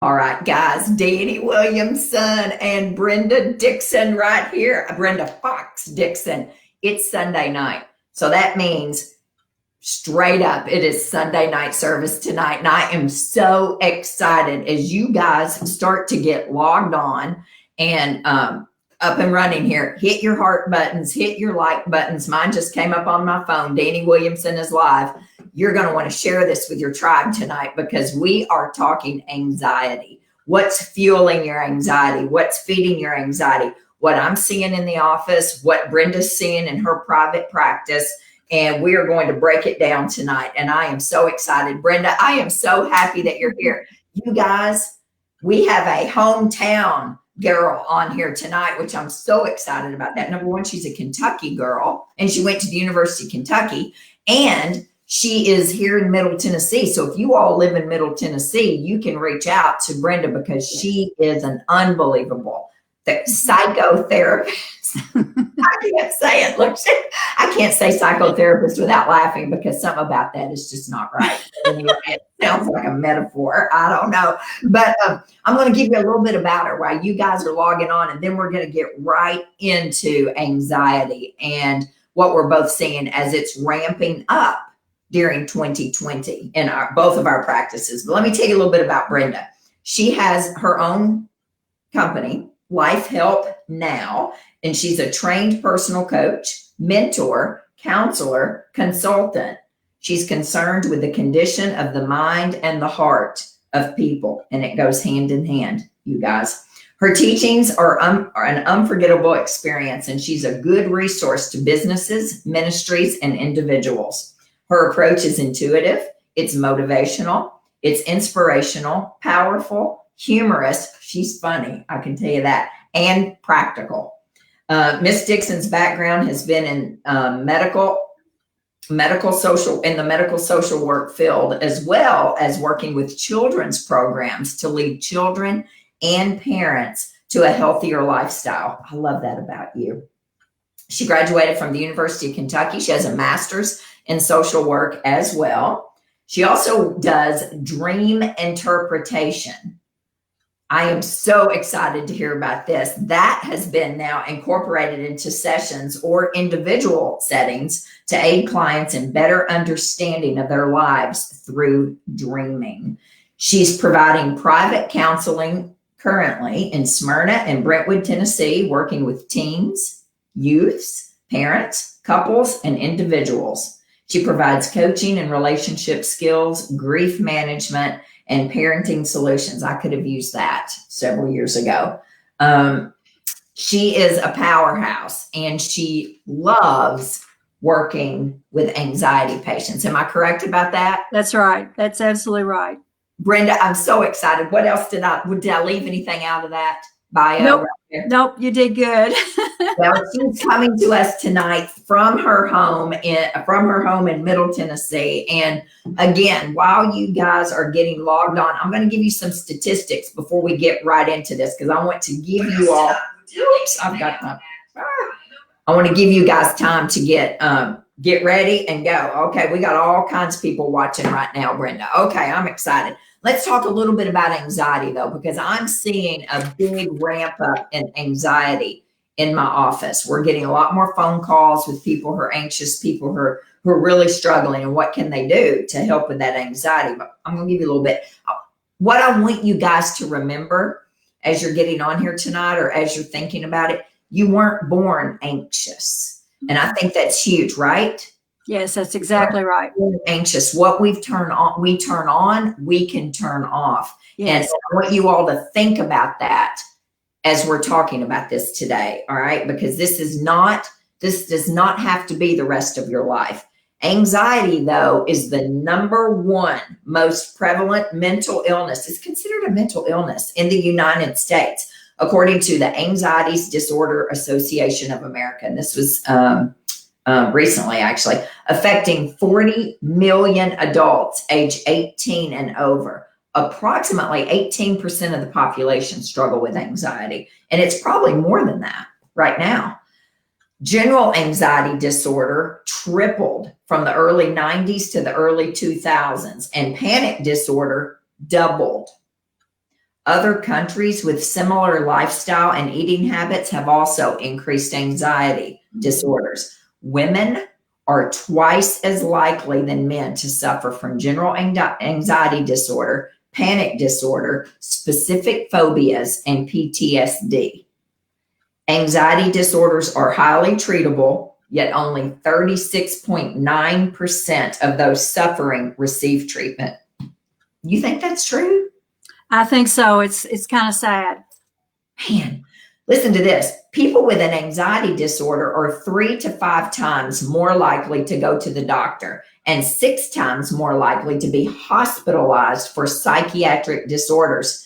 All right, guys, Dani Williamson and Brenda Dixon right here. Brenda Fox Dixon. It's Sunday night. So that means straight up, it is Sunday night service tonight. And I am so excited as you guys start to get logged on and up and running here. Hit your heart buttons, hit your like buttons. Mine just came up on my phone. Dani Williamson is live. You're going to want to share this with your tribe tonight because we are talking anxiety. What's fueling your anxiety? What's feeding your anxiety? What I'm seeing in the office, what Brenda's seeing in her private practice. And we are going to break it down tonight. And I am so excited. Brenda, I am so happy that you're here. You guys, we have a hometown girl on here tonight, which I'm so excited about that. Number one, she's a Kentucky girl and she went to the University of Kentucky and she is here in Middle Tennessee. So if you all live in Middle Tennessee, you can reach out to Brenda because she is an unbelievable psychotherapist. I can't say it. Look, I can't say psychotherapist without laughing because something about that is just not right. Anyway, it sounds like a metaphor. I don't know. But I'm going to give you a little bit about her while you guys are logging on, and then we're going to get right into anxiety and what we're both seeing as it's ramping up during 2020 in both of our practices. But let me tell you a little bit about Brenda. She has her own company, Life Help Now, and she's a trained personal coach, mentor, counselor, consultant. She's concerned with the condition of the mind and the heart of people, and it goes hand in hand, you guys. Her teachings are an unforgettable experience, and she's a good resource to businesses, ministries, and individuals. Her approach is intuitive, it's motivational, it's inspirational, powerful, humorous. She's funny, I can tell you that, and practical. Miss Dixon's background has been in medical social work field, as well as working with children's programs to lead children and parents to a healthier lifestyle. I love that about you. She graduated from the University of Kentucky. She has a master's in social work as well. She also does dream interpretation. I am so excited to hear about this. That has been now incorporated into sessions or individual settings to aid clients in better understanding of their lives through dreaming. She's providing private counseling currently in Smyrna and Brentwood, Tennessee, working with teens, youths, parents, couples, and individuals. She provides coaching and relationship skills, grief management, and parenting solutions. I could have used that several years ago. She is a powerhouse and she loves working with anxiety patients. Am I correct about that? That's right. That's absolutely right. Brenda, I'm so excited. What else did I leave anything out of that bio? Nope. Right there? Nope, you did good. Well, she's coming to us tonight from her home in Middle Tennessee. And again, while you guys are getting logged on, I'm going to give you some statistics before we get right into this because I want to give you all. Oops, I've got my. I want to give you guys time to get ready and go. Okay, we got all kinds of people watching right now, Brenda. Okay, I'm excited. Let's talk a little bit about anxiety though, because I'm seeing a big ramp up in anxiety in my office. We're getting a lot more phone calls with people who are anxious, people who are really struggling, and what can they do to help with that anxiety. But I'm going to give you a little bit. What I want you guys to remember as you're getting on here tonight or as you're thinking about it, you weren't born anxious. And I think that's huge, right? Yes, that's exactly right. Anxious. What we turn on, we can turn off. Yes. And I want you all to think about that as we're talking about this today. All right. Because this does not have to be the rest of your life. Anxiety, though, is the #1 most prevalent mental illness. It's considered a mental illness in the United States, according to the Anxiety Disorder Association of America. And this was recently, actually, affecting 40 million adults age 18 and over. Approximately 18% of the population struggle with anxiety, and it's probably more than that right now. General anxiety disorder tripled from the early 90s to the early 2000s, and panic disorder doubled. Other countries with similar lifestyle and eating habits have also increased anxiety disorders. Women are twice as likely than men to suffer from general anxiety disorder, panic disorder, specific phobias, and PTSD. Anxiety disorders are highly treatable, yet only 36.9% of those suffering receive treatment. You think that's true? I think so. It's kind of sad. Man, listen to this. People with an anxiety disorder are 3 to 5 times more likely to go to the doctor and 6 times more likely to be hospitalized for psychiatric disorders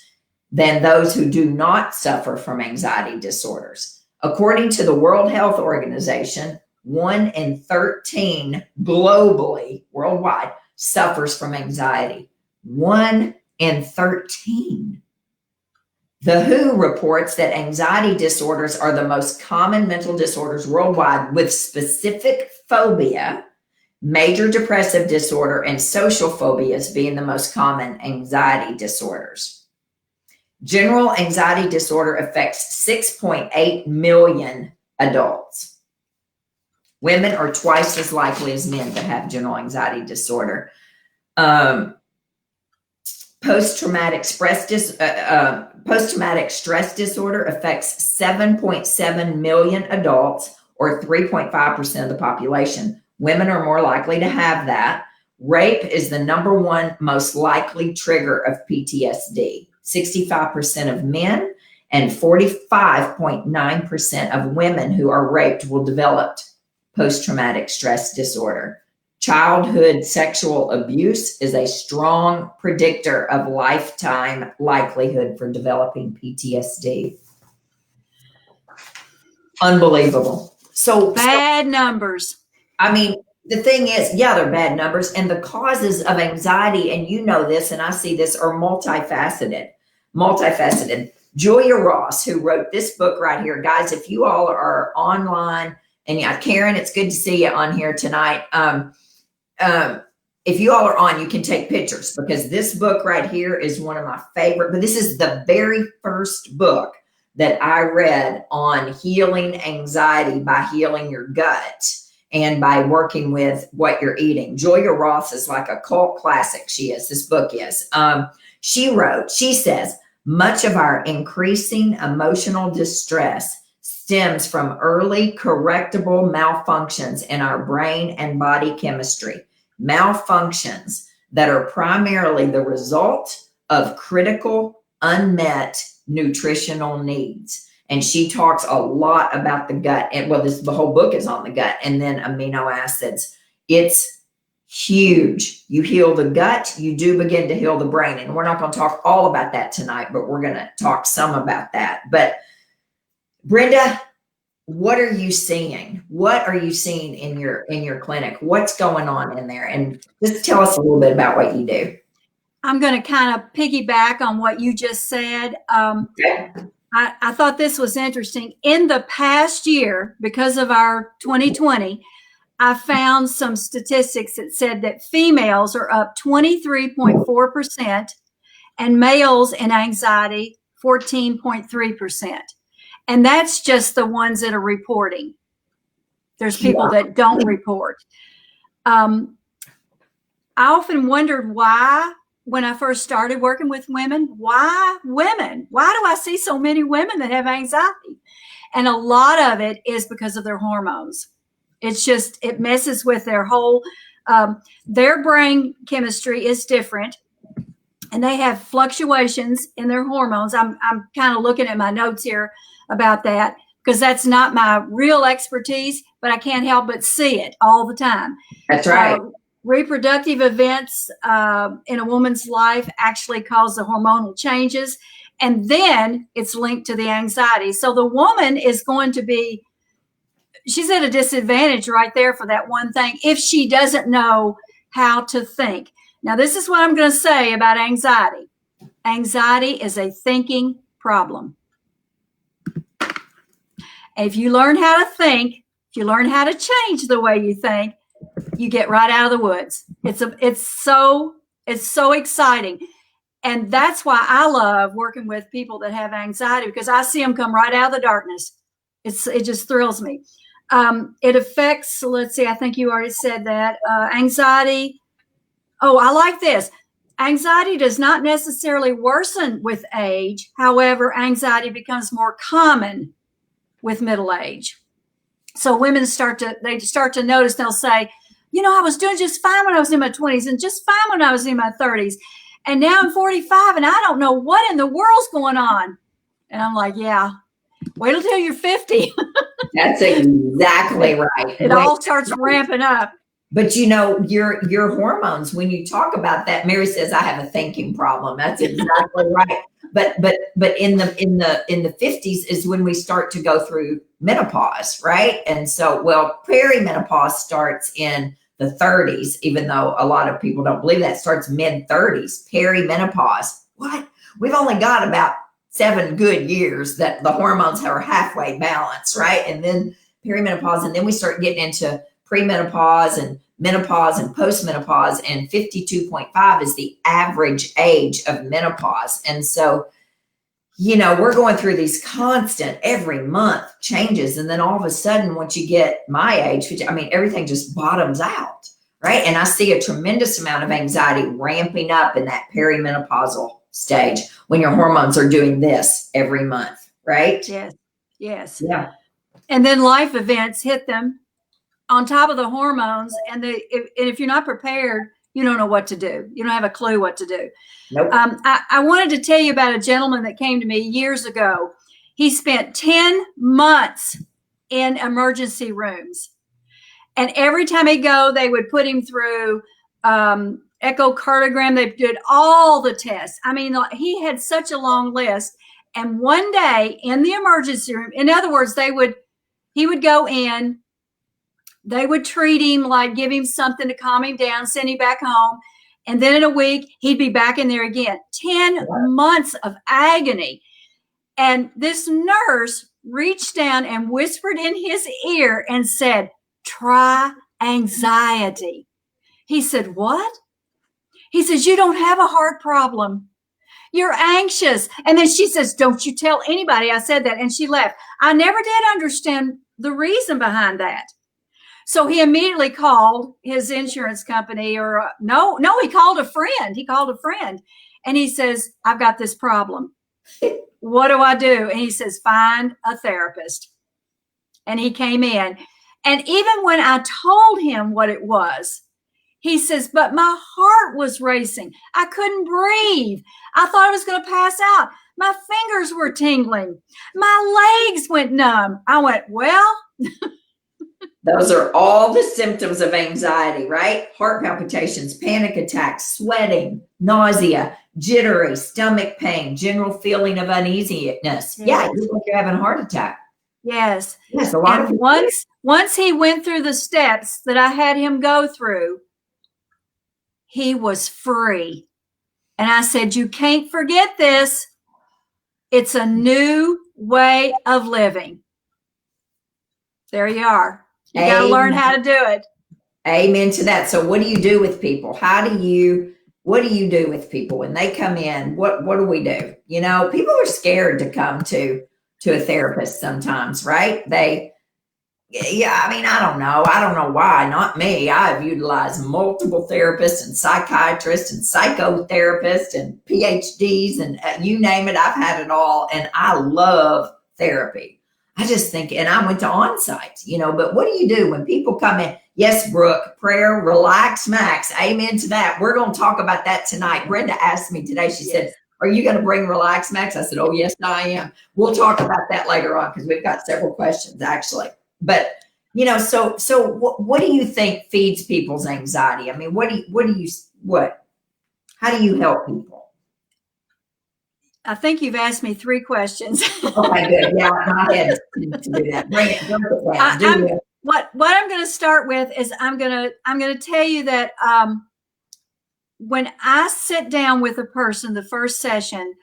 than those who do not suffer from anxiety disorders. According to the World Health Organization, 1 in 13 globally, worldwide, suffers from anxiety. 1 in 13. The WHO reports that anxiety disorders are the most common mental disorders worldwide, with specific phobia, major depressive disorder, and social phobias being the most common anxiety disorders. General anxiety disorder affects 6.8 million adults. Women are twice as likely as men to have general anxiety disorder. Post-traumatic stress disorder affects 7.7 million adults, or 3.5% of the population. Women are more likely to have that. Rape is the #1 most likely trigger of PTSD. 65% of men and 45.9% of women who are raped will develop post-traumatic stress disorder. Childhood sexual abuse is a strong predictor of lifetime likelihood for developing PTSD. Unbelievable. So Bad numbers. I mean, the thing is, yeah, they're bad numbers, and the causes of anxiety, and you know this, and I see this, are multifaceted. Julia Ross, who wrote this book right here, guys, if you all are online, and yeah, Karen, it's good to see you on here tonight. If you all are on, you can take pictures, because this book right here is one of my favorite, but this is the very first book that I read on healing anxiety by healing your gut and by working with what you're eating. Julia Ross is like a cult classic. She is. This book is. She says, much of our increasing emotional distress stems from early correctable malfunctions in our brain and body chemistry. Malfunctions that are primarily the result of critical, unmet nutritional needs. And she talks a lot about the gut. And well, the whole book is on the gut, and then amino acids. It's huge. You heal the gut, you do begin to heal the brain. And we're not going to talk all about that tonight, but we're going to talk some about that. But Brenda, what are you seeing? What are you seeing in your clinic? What's going on in there? And just tell us a little bit about what you do. I'm going to kind of piggyback on what you just said. Okay. I thought this was interesting. In the past year, because of our 2020, I found some statistics that said that females are up 23.4% and males in anxiety 14.3%. And that's just the ones that are reporting. There's people that don't report. I often wondered why, when I first started working with women, why women? Why do I see so many women that have anxiety? And a lot of it is because of their hormones. It's just, it messes with their whole, their brain chemistry is different, and they have fluctuations in their hormones. I'm kind of looking at my notes here about that, because that's not my real expertise, but I can't help but see it all the time. That's right. Reproductive events in a woman's life actually cause the hormonal changes, and then it's linked to the anxiety. So the woman is going to be, she's at a disadvantage right there for that one thing if she doesn't know how to think. Now, this is what I'm going to say about anxiety. Anxiety is a thinking problem. If you learn how to think, if you learn how to change the way you think, you get right out of the woods. It's so exciting. And that's why I love working with people that have anxiety, because I see them come right out of the darkness. It just thrills me. It affects, let's see, I think you already said that, anxiety. Oh, I like this. Anxiety does not necessarily worsen with age. However, anxiety becomes more common with middle age. So women start to notice, they'll say, I was doing just fine when I was in my 20s and just fine when I was in my 30s. And now I'm 45 and I don't know what in the world's going on. And I'm like, yeah, wait until you're 50. That's exactly right. It all starts ramping up. But your hormones, when you talk about that, Mary says, I have a thinking problem. That's exactly right. But in the 50s is when we start to go through menopause, right? And so, perimenopause starts in the 30s, even though a lot of people don't believe that. It starts mid 30s, perimenopause. What? We've only got about 7 good years that the hormones are halfway balanced, right? And then perimenopause, and then we start getting into premenopause and menopause and postmenopause, and 52.5 is the average age of menopause. And so, we're going through these constant every month changes. And then all of a sudden, once you get my age, everything just bottoms out, right? And I see a tremendous amount of anxiety ramping up in that perimenopausal stage when your hormones are doing this every month, right? Yes. Yeah. And then life events hit them on top of the hormones. And if you're not prepared, you don't know what to do. You don't have a clue what to do. Nope. I wanted to tell you about a gentleman that came to me years ago. He spent 10 months in emergency rooms. And every time he'd go, they would put him through echocardiogram. They did all the tests. He had such a long list. And one day in the emergency room, in other words, he would go in, they would treat him, like give him something to calm him down, send him back home. And then in a week, he'd be back in there again. 10 months of agony. And this nurse reached down and whispered in his ear and said, try anxiety. He said, what? He says, you don't have a heart problem. You're anxious. And then she says, don't you tell anybody I said that. And she left. I never did understand the reason behind that. So he immediately called his insurance company, or no, he called a friend. And he says, I've got this problem. What do I do? And he says, find a therapist. And he came in. And even when I told him what it was, he says, but my heart was racing. I couldn't breathe. I thought I was going to pass out. My fingers were tingling. My legs went numb. I went, well. Those are all the symptoms of anxiety, right? Heart palpitations, panic attacks, sweating, nausea, jittery, stomach pain, general feeling of uneasiness. Yes. Yeah, you look like you're having a heart attack. Yes. Yes, a lot of once he went through the steps that I had him go through, he was free. And I said, you can't forget this. It's a new way of living. There you are. You got to learn how to do it. Amen to that. So what do you do with people? What do you do with people when they come in? What do we do? People are scared to come to a therapist sometimes, right? I don't know. I don't know why. Not me. I've utilized multiple therapists and psychiatrists and psychotherapists and PhDs and you name it. I've had it all. And I love therapy. I just think, and I went to on-site, but what do you do when people come in? Yes, Brooke, prayer, relax, max. Amen to that. We're going to talk about that tonight. Brenda asked me today, she said, are you going to bring relax, max? I said, oh, yes, I am. We'll talk about that later on because we've got several questions actually. But, so what do you think feeds people's anxiety? How do you help people? I think you've asked me 3 questions. Okay, good. Yeah, my head to do that. Bring it down. What I'm going to start with is I'm going to tell you that when I sit down with a person, the first session,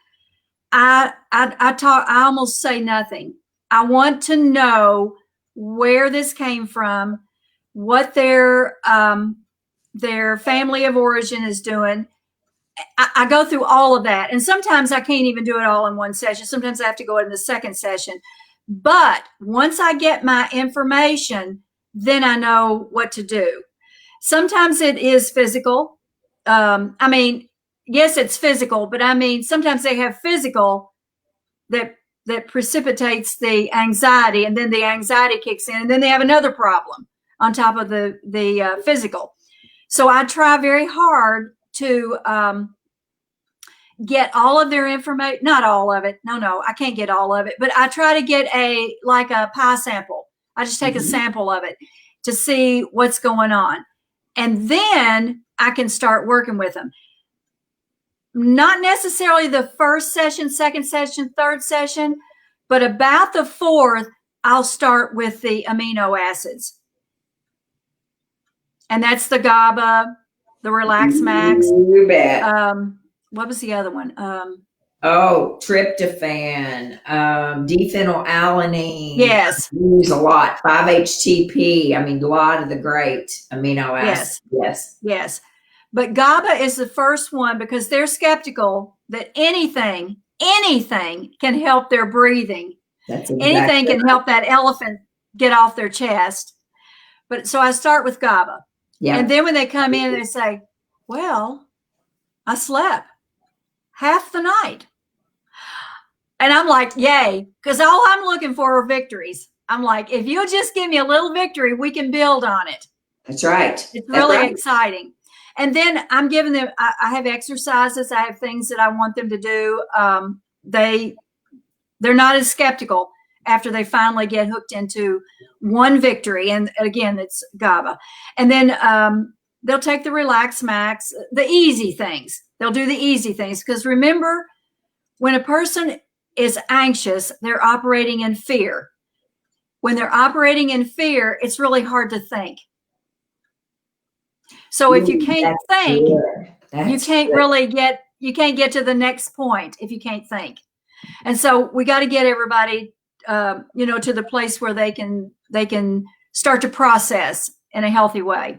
I almost say nothing. I want to know where this came from, what their family of origin is doing. I go through all of that. And sometimes I can't even do it all in one session. Sometimes I have to go in the second session. But once I get my information, then I know what to do. Sometimes it is physical. I mean, yes, it's physical, but I mean, sometimes they have physical that precipitates the anxiety, and then the anxiety kicks in, and then they have another problem on top of the physical. So I try very hard to get all of their information, not all of it. No, I can't get all of it, but I try to get a pie sample. I just take a sample of it to see what's going on. And then I can start working with them. Not necessarily the first session, second session, third session, but about the fourth, I'll start with the amino acids. And that's the GABA, the Relax Max. You bet. What was the other one? Tryptophan, diphenylalanine. Yes. I use a lot. 5-HTP. I mean, a lot of the great amino acids. Yes. But GABA is the first one because they're skeptical that anything can help their breathing. That's exactly anything can help that elephant get off their chest. But so I start with GABA. Yeah. And then when they come in, they say, well, I slept half the night. And I'm like, yay, because all I'm looking for are victories. I'm like, if you'll just give me a little victory, we can build on it. That's right. It's really exciting. And then I'm giving them, I have exercises. I have things that I want them to do. They're not as skeptical after they finally get hooked into one victory. And again, it's GABA. And then they'll take the Relax Max, the easy things. They'll do the easy things. Because remember, when a person is anxious, they're operating in fear. When they're operating in fear, it's really hard to think. So if you can't think, you can't really get to the next point if you can't think. And so we got to get everybody, to the place where they can start to process in a healthy way.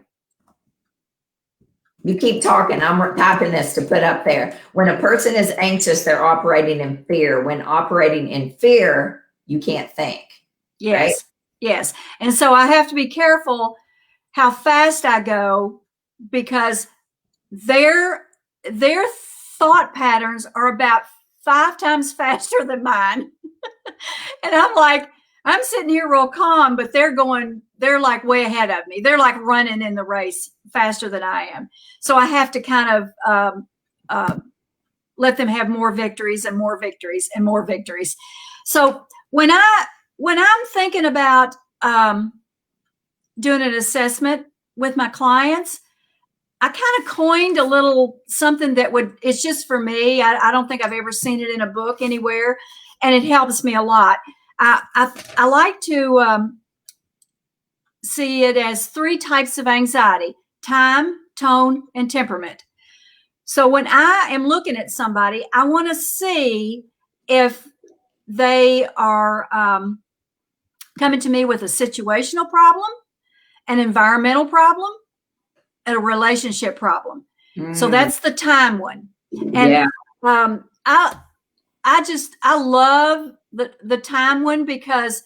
You keep talking. I'm typing this to put up there. When a person is anxious, they're operating in fear. When operating in fear, you can't think. Yes. Right? Yes. And so I have to be careful how fast I go because their thought patterns are about 5 times faster than mine. And I'm like, I'm sitting here real calm, but they're like way ahead of me. They're like running in the race faster than I am. So I have to kind of let them have more victories and more victories and more victories. So when I'm thinking about doing an assessment with my clients, I kind of coined a little something that it's just for me. I don't think I've ever seen it in a book anywhere, and it helps me a lot. I like to see it as 3 types of anxiety: time, tone, and temperament. So when I am looking at somebody, I want to see if they are coming to me with a situational problem, an environmental problem, and a relationship problem. So that's the time one. And I love the time one because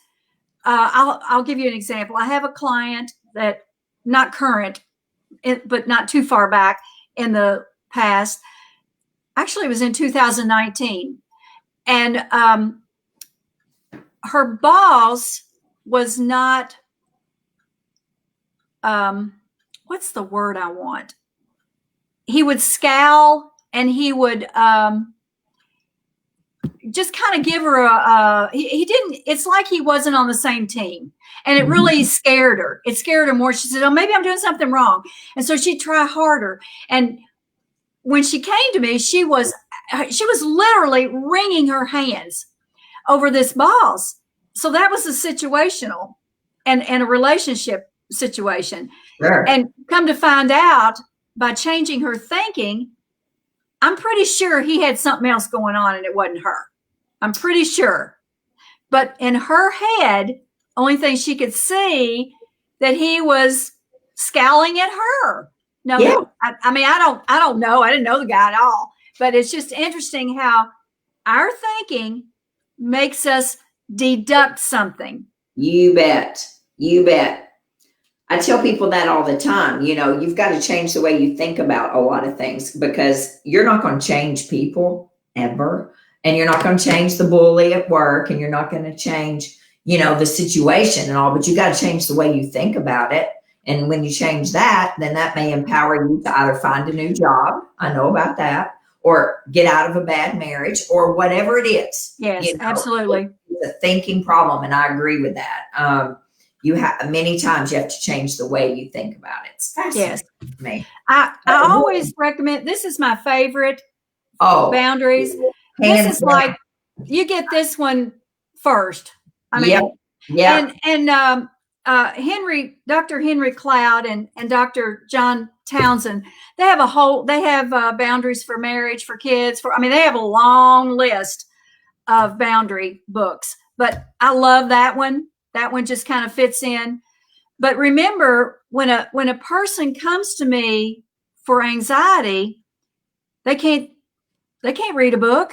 I'll give you an example. I have a client that not current, but not too far back in the past. Actually, it was in 2019. And her boss was not, what's the word I want? He would scowl and he would just kind of give her he didn't, it's like he wasn't on the same team. And it really scared her. It scared her more. She said, oh, maybe I'm doing something wrong. And so she'd try harder. And when she came to me, she was literally wringing her hands over this boss. So that was a situational and a relationship situation. Sure. And come to find out, by changing her thinking, I'm pretty sure he had something else going on and it wasn't her. I'm pretty sure. But in her head, only thing she could see that he was scowling at her. No, Yeah. no. I mean, I don't know. I didn't know the guy at all. But it's just interesting how our thinking makes us deduct something. You bet. You bet. I tell people that all the time. You've got to change the way you think about a lot of things, because you're not going to change people ever. And you're not going to change the bully at work, and you're not going to change, the situation and all, but you got to change the way you think about it. And when you change that, then that may empower you to either find a new job. I know about that. Or get out of a bad marriage, or whatever it is. Yes, absolutely. It's a thinking problem. And I agree with that. You have many times you have to change the way you think about it. It's fascinating to me. I always recommend, this is my favorite boundaries. This is like, you get this one first. I mean, and Dr. Henry Cloud and Dr. John Townsend, they have boundaries for marriage, for kids, they have a long list of boundary books, but I love that one. That one just kind of fits in. But remember, when a person comes to me for anxiety, they can't read a book.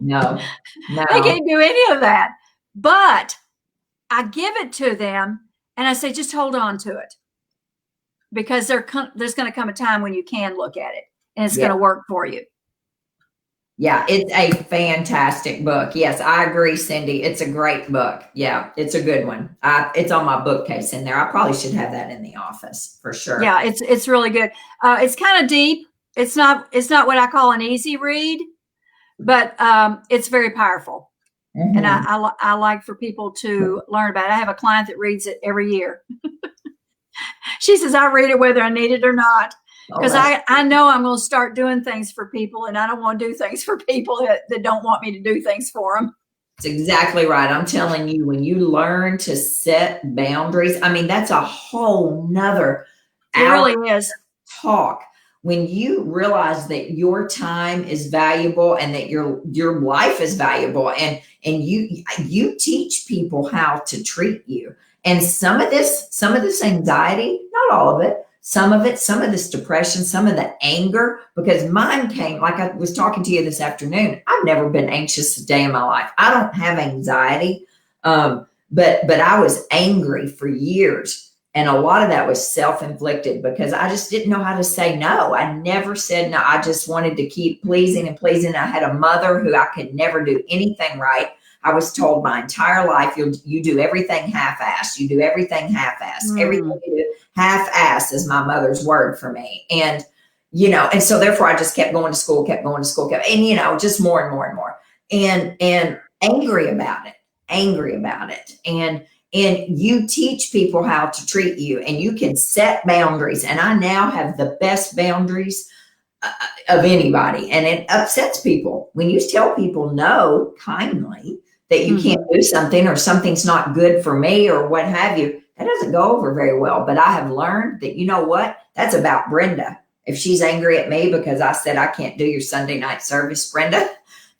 No. They can't do any of that. But I give it to them and I say, just hold on to it, because there's going to come a time when you can look at it and it's going to work for you. Yeah, it's a fantastic book. Yes, I agree, Cindy. It's a great book. Yeah, it's a good one. It's on my bookcase in there. I probably should have that in the office for sure. Yeah, it's really good. It's kind of deep. It's not what I call an easy read, but it's very powerful. Mm-hmm. And I like for people to learn about it. I have a client that reads it every year. She says, I read it whether I need it or not. Because I know I'm going to start doing things for people, and I don't want to do things for people that don't want me to do things for them. That's exactly right. I'm telling you, when you learn to set boundaries, that's a whole nother really is talk. When you realize that your time is valuable and that your life is valuable, and you teach people how to treat you. And some of this anxiety, not all of it, some of this depression, some of the anger, because mine came, like I was talking to you this afternoon, I've never been anxious a day in my life. I don't have anxiety, but I was angry for years. And a lot of that was self-inflicted, because I just didn't know how to say no. I never said no. I just wanted to keep pleasing and pleasing. I had a mother who I could never do anything right. I was told my entire life, you do everything half-assed. You do everything half-assed. Everything you do half-assed is my mother's word for me. And, and so therefore I just kept going to school, and, just more and more and more, and angry about it. And you teach people how to treat you, and you can set boundaries. And I now have the best boundaries of anybody. And it upsets people when you tell people no kindly, that you can't do something, or something's not good for me, or what have you. That doesn't go over very well. But I have learned that, you know what? That's about Brenda. If she's angry at me because I said I can't do your Sunday night service, Brenda,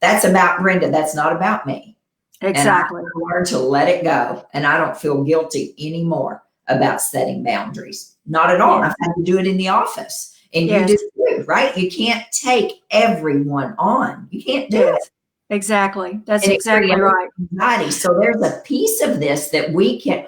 that's about Brenda. That's not about me. Exactly. And I learned to let it go. And I don't feel guilty anymore about setting boundaries. Not at all. I've had to do it in the office. And you do too, right? You can't take everyone on. You can't do it. Exactly. That's exactly right. Anxiety. So there's a piece of this that we can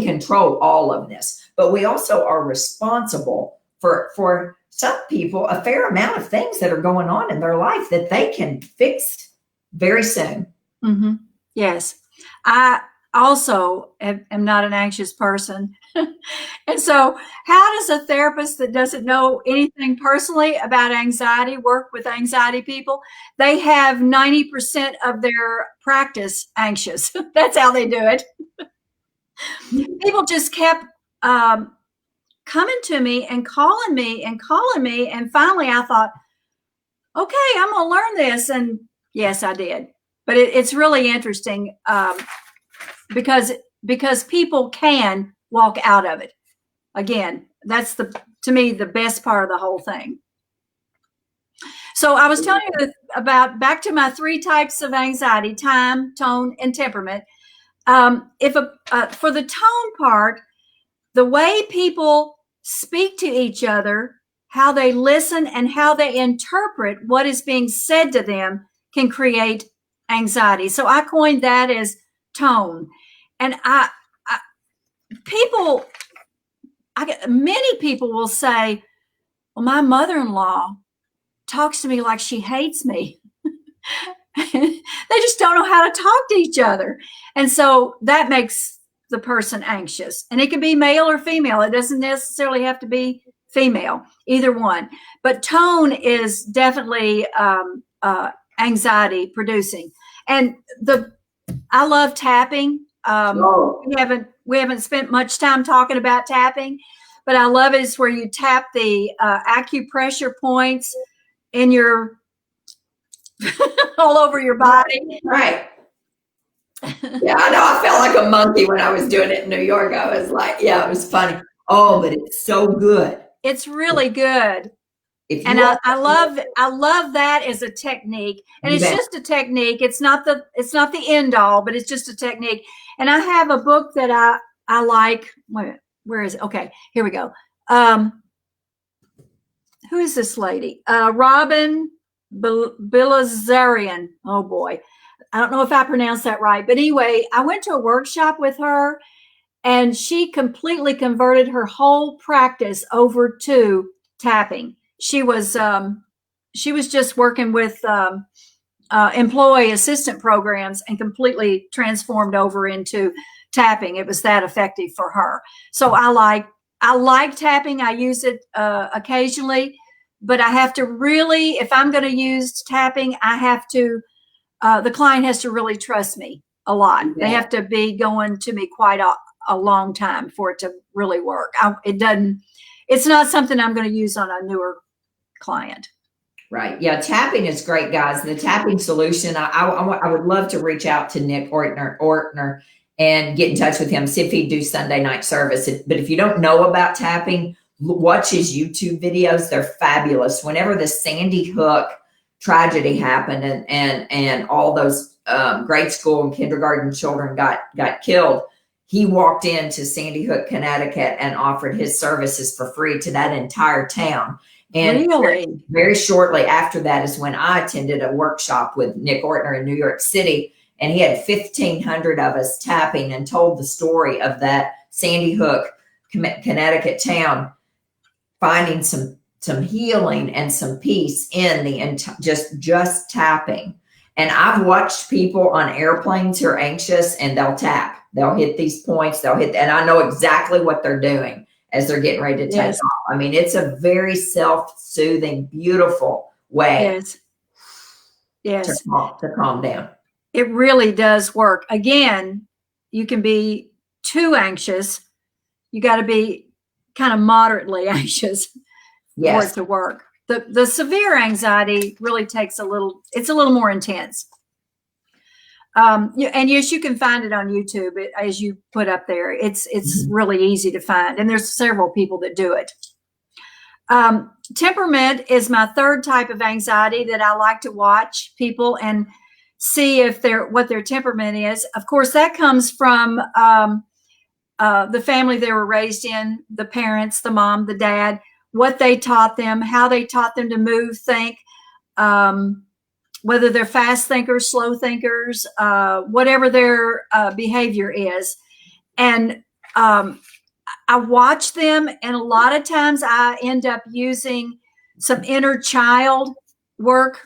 control all of this, but we also are responsible for some people, a fair amount of things that are going on in their life that they can fix very soon. Mm-hmm. Yes. I also am not an anxious person. And so how does a therapist that doesn't know anything personally about anxiety work with anxiety people? They have 90% of their practice anxious. That's how they do it. People just kept coming to me and calling me. And finally I thought, okay, I'm going to learn this. And yes, I did. But it's really interesting because people can walk out of it. Again, that's to me the best part of the whole thing. So I was telling you back to my 3 types of anxiety: time, tone, and temperament. For the tone part, the way people speak to each other, how they listen, and how they interpret what is being said to them can create anxiety. So I coined that as tone. And many people will say, well, my mother-in-law talks to me like she hates me. They just don't know how to talk to each other. And so that makes the person anxious. And it can be male or female. It doesn't necessarily have to be female, either one. But tone is definitely anxiety producing. And I love tapping. We haven't spent much time talking about tapping, but I love it. It's where you tap the acupressure points in your all over your body. Right. Yeah, I know. I felt like a monkey when I was doing it in New York. I was like, yeah, it was funny. Oh, but it's so good. It's really good. And I love that as a technique. And it's just a technique. It's not the end all, but it's just a technique. And I have a book that I like. Wait, where is it? Okay, here we go. Who is this lady? Robin Bilazarian. Oh boy. I don't know if I pronounced that right. But anyway, I went to a workshop with her, and she completely converted her whole practice over to tapping. She was just working with employee assistant programs and completely transformed over into tapping. It was that effective for her. So I like tapping. I use it occasionally, but I have to really, if I'm going to use tapping, I have to, the client has to really trust me a lot. Yeah. They have to be going to me quite a long time for it to really work. It's not something I'm going to use on a newer client. Right. Yeah. Tapping is great, guys. The tapping solution. I would love to reach out to Nick Ortner and get in touch with him, see if he'd do Sunday night service. But if you don't know about tapping, watch his YouTube videos. They're fabulous. Whenever the Sandy Hook tragedy happened and all those grade school and kindergarten children got killed, he walked into Sandy Hook, Connecticut, and offered his services for free to that entire town. And really? Very shortly after that is when I attended a workshop with Nick Ortner in New York City, and he had 1,500 of us tapping and told the story of that Sandy Hook, Connecticut town finding some healing and some peace in the just tapping. And I've watched people on airplanes who are anxious, and they'll tap. They'll hit these points. And I know exactly what they're doing as they're getting ready to take off. I mean, it's a very self-soothing, beautiful way to calm down. It really does work. Again, you can be too anxious. You got to be kind of moderately anxious for it to work. The severe anxiety really takes it's a little more intense. And yes, you can find it on YouTube as you put up there. It's really easy to find, and there's several people that do it. Temperament is my third type of anxiety that I like to watch people and see what their temperament is. Of course, that comes from the family they were raised in, the parents, the mom, the dad, what they taught them, how they taught them to move, think, whether they're fast thinkers, slow thinkers, whatever their behavior is. And I watch them, and a lot of times I end up using some inner child work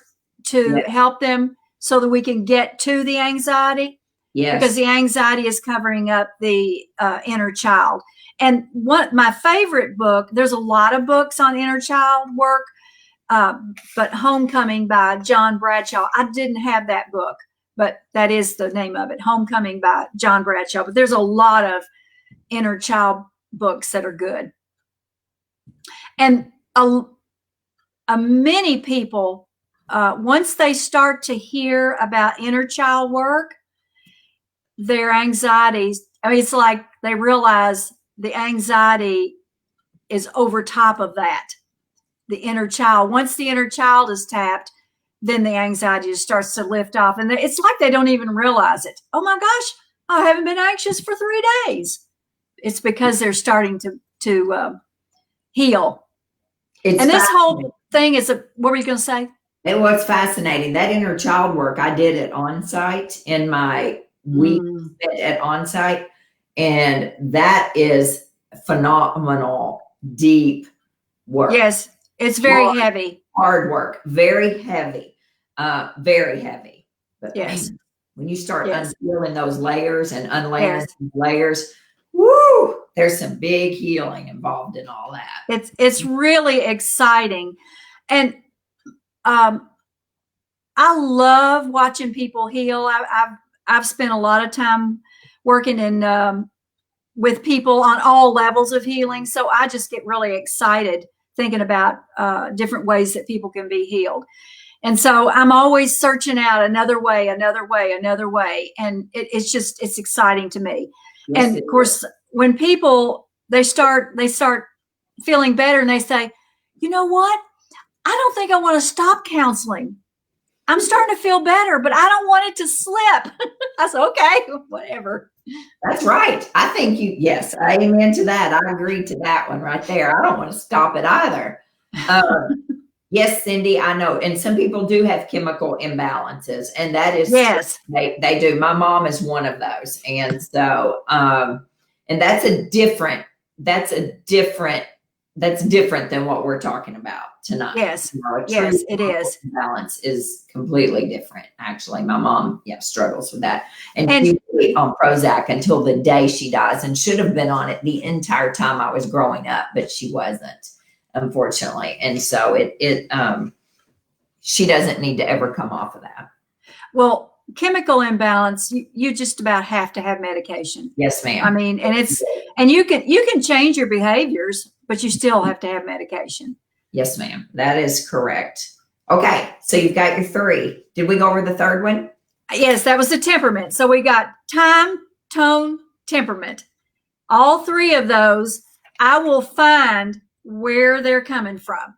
to help them so that we can get to the anxiety. Yes. Because the anxiety is covering up the inner child. And my favorite book, there's a lot of books on inner child work, but Homecoming by John Bradshaw. I didn't have that book, but that is the name of it, Homecoming by John Bradshaw. But there's a lot of inner child books that are good. And many people, once they start to hear about inner child work, their anxieties, it's like they realize the anxiety is over top of that, the inner child. Once the inner child is tapped, then the anxiety just starts to lift off. And it's like they don't even realize it. Oh my gosh, I haven't been anxious for 3 days. It's because they're starting to heal. It's And this fascinating. whole thing is what were you going to say? It was fascinating. That inner child work, I did it on site in my week at on site. And that is phenomenal, deep work. Yes, it's very heavy. Hard work, very heavy, very heavy. But Yes. man, when you start Yes. unpeeling those layers and unlayering Yes. these layers, woo, there's some big healing involved in all that. It's really exciting. And I love watching people heal. I've spent a lot of time working in with people on all levels of healing. So I just get really excited thinking about different ways that people can be healed. And so I'm always searching out another way. And it's exciting to me. Yes, and of course, when people, they start feeling better and they say, you know what? I don't think I want to stop counseling. I'm starting to feel better, but I don't want it to slip. I said, okay, whatever. That's right. I think yes, amen to that. I agree to that one right there. I don't want to stop it either. Yes, Cindy, I know. And some people do have chemical imbalances, and that is, yes, they do. My mom is one of those. And so, and that's different than what we're talking about tonight. Yes. Yes, it is. Balance is completely different. Actually, my mom, struggles with that. And she was on Prozac until the day she dies, and should have been on it the entire time I was growing up, but she wasn't, unfortunately. And so she doesn't need to ever come off of that. Well, chemical imbalance, you just about have to have medication. Yes, ma'am. I mean, and you can change your behaviors, but you still have to have medication. Yes, ma'am. That is correct. Okay. So you've got your 3. Did we go over the third one? Yes, that was the temperament. So we got time, tone, temperament. All 3 of those, I will find where they're coming from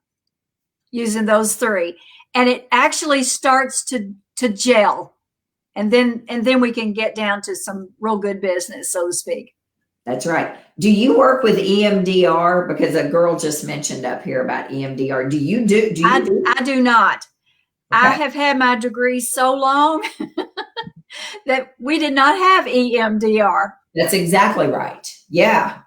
using those 3. And it actually starts to gel. And then we can get down to some real good business, so to speak. That's right. Do you work with EMDR? Because a girl just mentioned up here about EMDR. Do you do? I do not. Okay. I have had my degree so long that we did not have EMDR. That's exactly right. Yeah.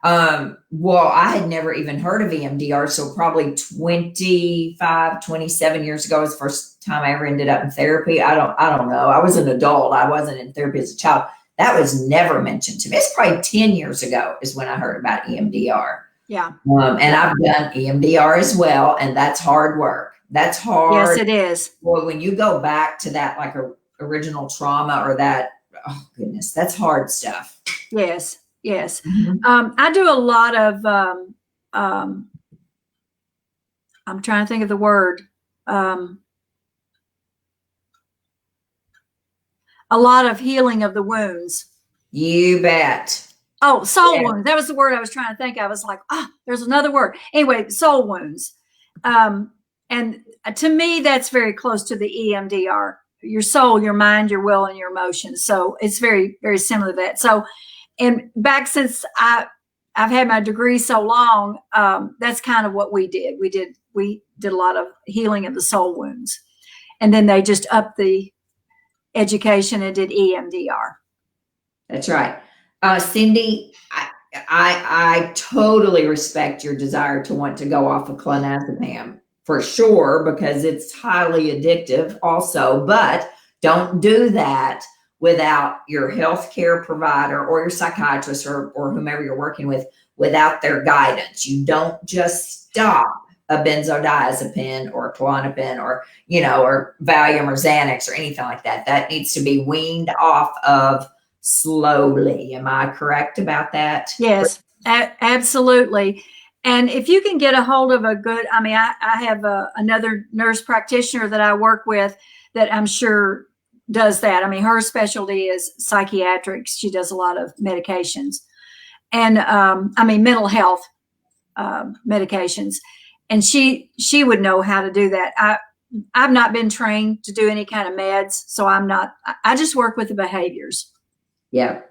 Well, I had never even heard of EMDR. So probably 25, 27 years ago was the first time I ever ended up in therapy. I don't know. I was an adult. I wasn't in therapy as a child. That was never mentioned to me. It's probably 10 years ago is when I heard about EMDR. Yeah. And I've done EMDR as well. And that's hard work. That's hard. Yes, it is. Boy, when you go back to that, like original trauma or that, oh goodness, that's hard stuff. Yes. Yes. Mm-hmm. I do a lot of, I'm trying to think of the word, a lot of healing of the wounds. You bet. Oh, soul wounds. That was the word I was trying to think. I was like, there's another word. Anyway, soul wounds. And to me, that's very close to the EMDR. Your soul, your mind, your will, and your emotions. So it's very, very similar to that. So, and back since I've had my degree so long, that's kind of what we did. We did a lot of healing of the soul wounds. And then they just upped the education and did EMDR. That's right. Cindy, I totally respect your desire to want to go off of clonazepam for sure, because it's highly addictive also, but don't do that without your healthcare provider or your psychiatrist or whomever you're working with, without their guidance. You don't just stop a benzodiazepine or a Klonopin or Valium or Xanax or anything like that. That needs to be weaned off of slowly. Am I correct about that? Yes, absolutely. And if you can get a hold of a good, I have another nurse practitioner that I work with that I'm sure does that. Her specialty is psychiatrics. She does a lot of medications and, mental health medications. And she would know how to do that. I've not been trained to do any kind of meds. So I just work with the behaviors. Yeah.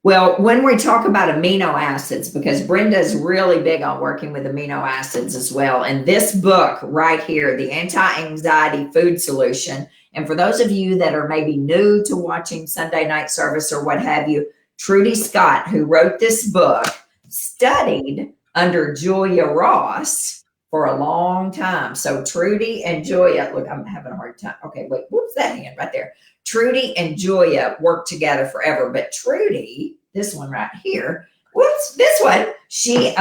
Well, when we talk about amino acids, because Brenda is really big on working with amino acids as well. And this book right here, The Anti-Anxiety Food Solution. And for those of you that are maybe new to watching Sunday night service or what have you, Trudy Scott, who wrote this book, studied under Julia Ross for a long time. So Trudy and Julia, look, I'm having a hard time. Okay, wait, whoops, that hand right there. Trudy and Julia worked together forever, but Trudy, this one right here, whoops, this one, she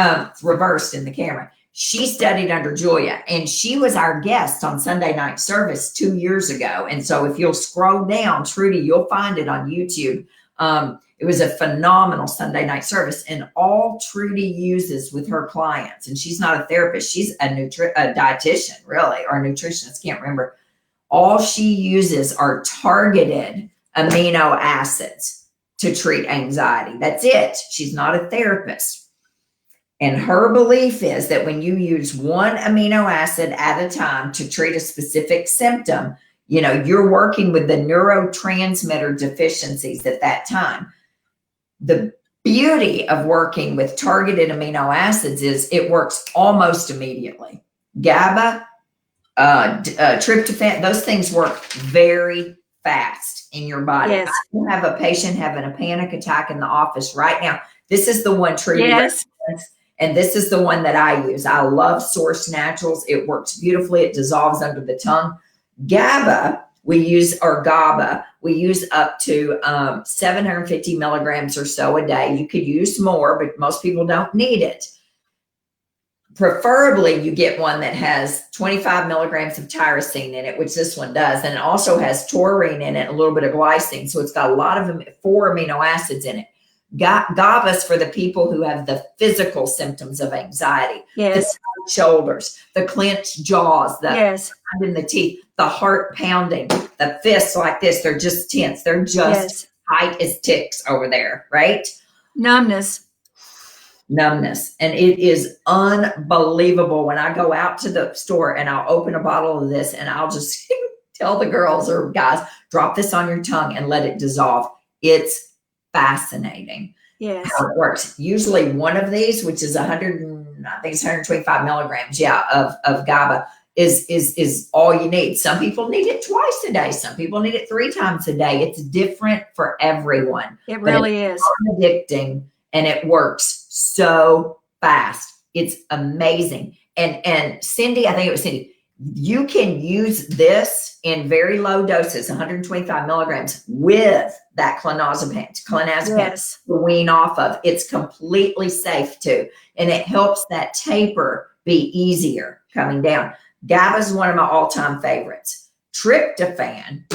reversed in the camera. She studied under Julia, and she was our guest on Sunday night service 2 years ago. And so if you'll scroll down, Trudy, you'll find it on YouTube. It was a phenomenal Sunday night service, and all Trudy uses with her clients, and she's not a therapist, she's a dietitian, really, or a nutritionist, can't remember. All she uses are targeted amino acids to treat anxiety. That's it. She's not a therapist. And her belief is that when you use one amino acid at a time to treat a specific symptom, you know, you're working with the neurotransmitter deficiencies at that time. The beauty of working with targeted amino acids is it works almost immediately. GABA, tryptophan, those things work very fast in your body. Yes. I have a patient having a panic attack in the office right now. This is the one Trudy Yes. recommends, and this is the one that I use. I love Source Naturals. It works beautifully. It dissolves under the tongue. GABA, we use up to 750 milligrams or so a day. You could use more, but most people don't need it. Preferably, you get one that has 25 milligrams of tyrosine in it, which this one does. And it also has taurine in it, a little bit of glycine. So it's got a lot of 4 amino acids in it. GABA's for the people who have the physical symptoms of anxiety. Yes. The tight shoulders, the clenched jaws, the Yes. in the teeth, the heart pounding, the fists like this. They're just tense. They're just tight as ticks over there, right? Numbness. And it is unbelievable when I go out to the store and I'll open a bottle of this and I'll just tell the girls or guys, drop this on your tongue and let it dissolve. It's fascinating. Yes. How it works. Usually one of these, which is 125 milligrams, of GABA is all you need. Some people need it twice a day. Some people need it 3 times a day. It's different for everyone. It really is. Addicting, and it works so fast. It's amazing. And Cindy, I think it was Cindy, you can use this in very low doses, 125 milligrams with that clonazepam Yes. to wean off of. It's completely safe too. And it helps that taper be easier coming down. GABA is one of my all-time favorites. Tryptophan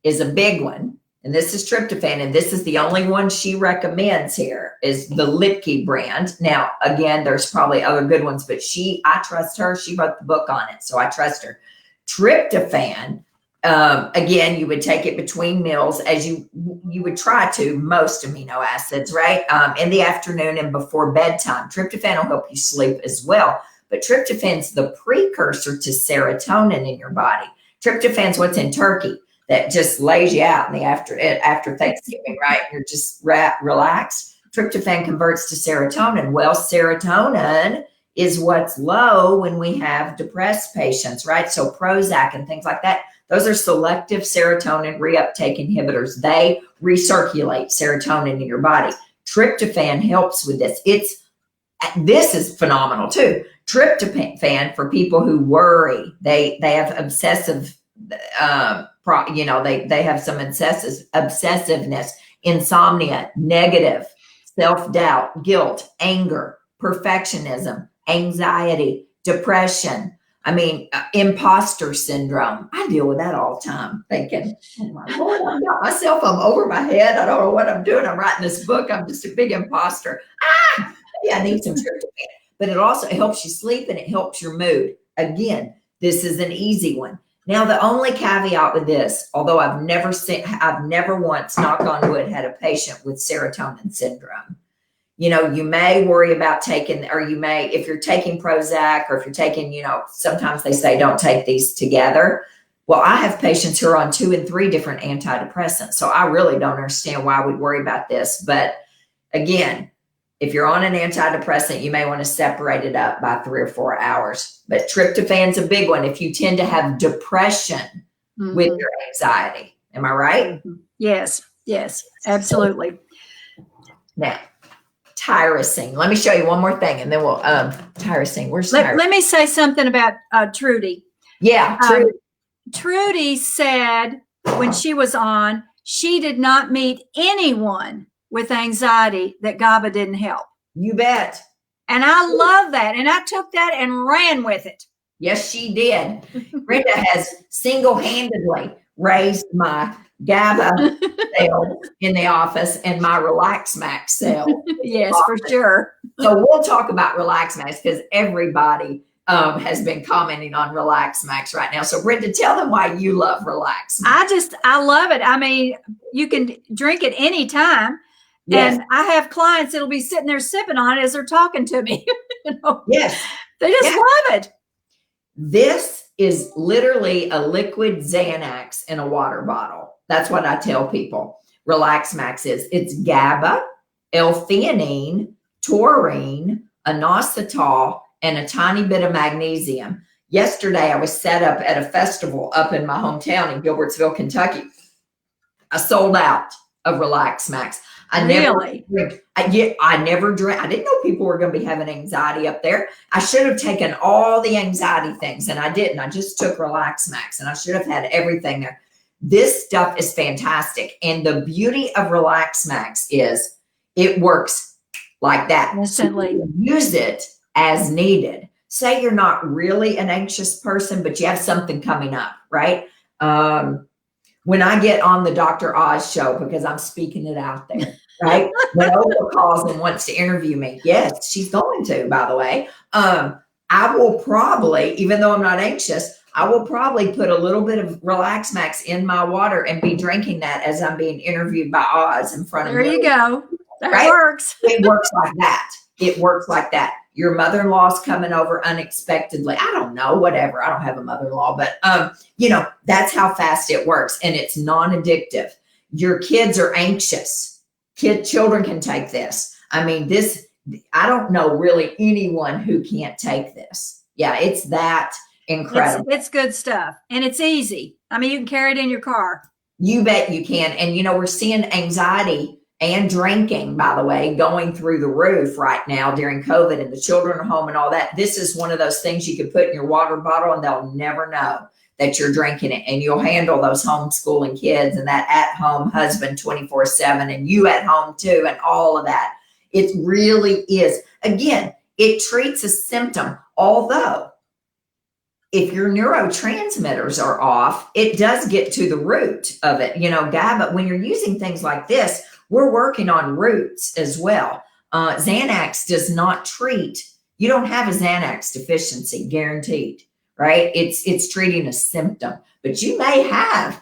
is a big one. And this is tryptophan, and this is the only one she recommends here is the Lipke brand. Now, again, there's probably other good ones, but I trust her. She wrote the book on it, so I trust her. Tryptophan, again, you would take it between meals as you would try to most amino acids, right? In the afternoon and before bedtime. Tryptophan will help you sleep as well. But tryptophan's the precursor to serotonin in your body. Tryptophan's what's in turkey that just lays you out in the after Thanksgiving, right? You're just relaxed. Tryptophan converts to serotonin. Well, serotonin is what's low when we have depressed patients, right? So Prozac and things like that, those are selective serotonin reuptake inhibitors. They recirculate serotonin in your body. Tryptophan helps with this. This is phenomenal too. Tryptophan for people who worry, they have obsessive they have some obsessiveness, insomnia, negative, self-doubt, guilt, anger, perfectionism, anxiety, depression. I mean, imposter syndrome. I deal with that all the time, thinking, oh my Lord, I got myself, I'm over my head. I don't know what I'm doing. I'm writing this book. I'm just a big imposter. Maybe I need some tryptophan. But it also helps you sleep and it helps your mood. Again, this is an easy one. Now, the only caveat with this, although I've never once, knock on wood, had a patient with serotonin syndrome. You know, you may worry about taking, or you may, if you're taking Prozac or if you're taking, sometimes they say don't take these together. Well, I have patients who are on 2 and 3 different antidepressants. So I really don't understand why we'd worry about this. But again, if you're on an antidepressant, you may want to separate it up by 3 or 4 hours. But tryptophan's a big one if you tend to have depression with your anxiety. Am I right? Yes, absolutely. Now, tyrosine. Let me show you one more thing, and then we'll tyrosine. Where's tyrosine? Let me say something about Trudy. Yeah, Trudy. Trudy said when she was on, she did not meet anyone with anxiety that GABA didn't help. You bet. And I love that. And I took that and ran with it. Yes, she did. Brenda has single-handedly raised my GABA sale in the office and my Relax Max sale. Yes, for sure. So we'll talk about Relax Max because everybody has been commenting on Relax Max right now. So Brenda, tell them why you love Relax Max. I love it. I mean, you can drink it anytime. Yes. And I have clients that'll be sitting there sipping on it as they're talking to me. Yes. They just love it. This is literally a liquid Xanax in a water bottle. That's what I tell people. Relax Max is. It's GABA, L-theanine, taurine, inositol, and a tiny bit of magnesium. Yesterday, I was set up at a festival up in my hometown in Gilbertsville, Kentucky. I sold out of Relax Max. I never drink. I never drink. I didn't know people were going to be having anxiety up there. I should have taken all the anxiety things, and I didn't. I just took Relax Max, and I should have had everything there. This stuff is fantastic. And the beauty of Relax Max is it works like that. Instantly. So use it as needed. Say you're not really an anxious person, but you have something coming up, right? When I get on the Dr. Oz show, because I'm speaking it out there, right? When Oprah calls and wants to interview me, yes, she's going to, by the way. I will probably, even though I'm not anxious, I will probably put a little bit of Relax Max in my water and be drinking that as I'm being interviewed by Oz in front of me. There you go. That right? works. It works like that. It works like that. Your mother-in-law's coming over unexpectedly. I don't know, whatever. I don't have a mother-in-law, but that's how fast it works. And it's non-addictive. Your kids are anxious. Children can take this. I mean, I don't know really anyone who can't take this. Yeah, it's that incredible. It's good stuff. And it's easy. I mean, you can carry it in your car. You bet you can. And, we're seeing anxiety and drinking, by the way, going through the roof right now during COVID, and the children are home and all that. This is one of those things you can put in your water bottle and they'll never know that you're drinking it. And you'll handle those homeschooling kids and that at-home husband 24/7 and you at home too and all of that. It really is. Again, it treats a symptom, although if your neurotransmitters are off, it does get to the root of it. GABA, when you're using things like this, we're working on roots as well. Xanax does not treat, you don't have a Xanax deficiency, guaranteed, right? It's treating a symptom, but you may have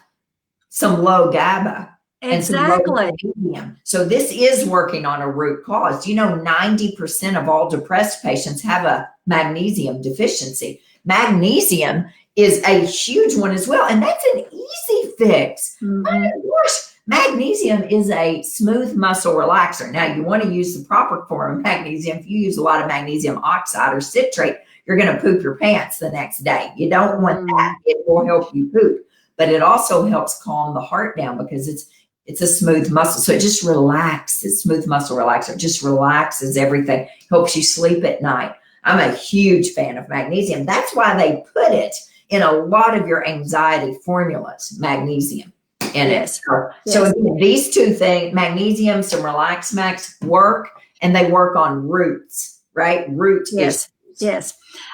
some low GABA. Exactly. And some low magnesium. So this is working on a root cause. 90% of all depressed patients have a magnesium deficiency. Magnesium is a huge one as well. And that's an easy fix. Mm-hmm. My gosh. Magnesium is a smooth muscle relaxer. Now, you want to use the proper form of magnesium. If you use a lot of magnesium oxide or citrate, you're going to poop your pants the next day. You don't want that. It will help you poop. But it also helps calm the heart down because it's a smooth muscle. So it just relaxes, smooth muscle relaxer. It just relaxes everything, helps you sleep at night. I'm a huge fan of magnesium. That's why they put it in a lot of your anxiety formulas, magnesium. Yes. So again, these two things, magnesium, some Relax Max work, and they work on roots, right? Yes.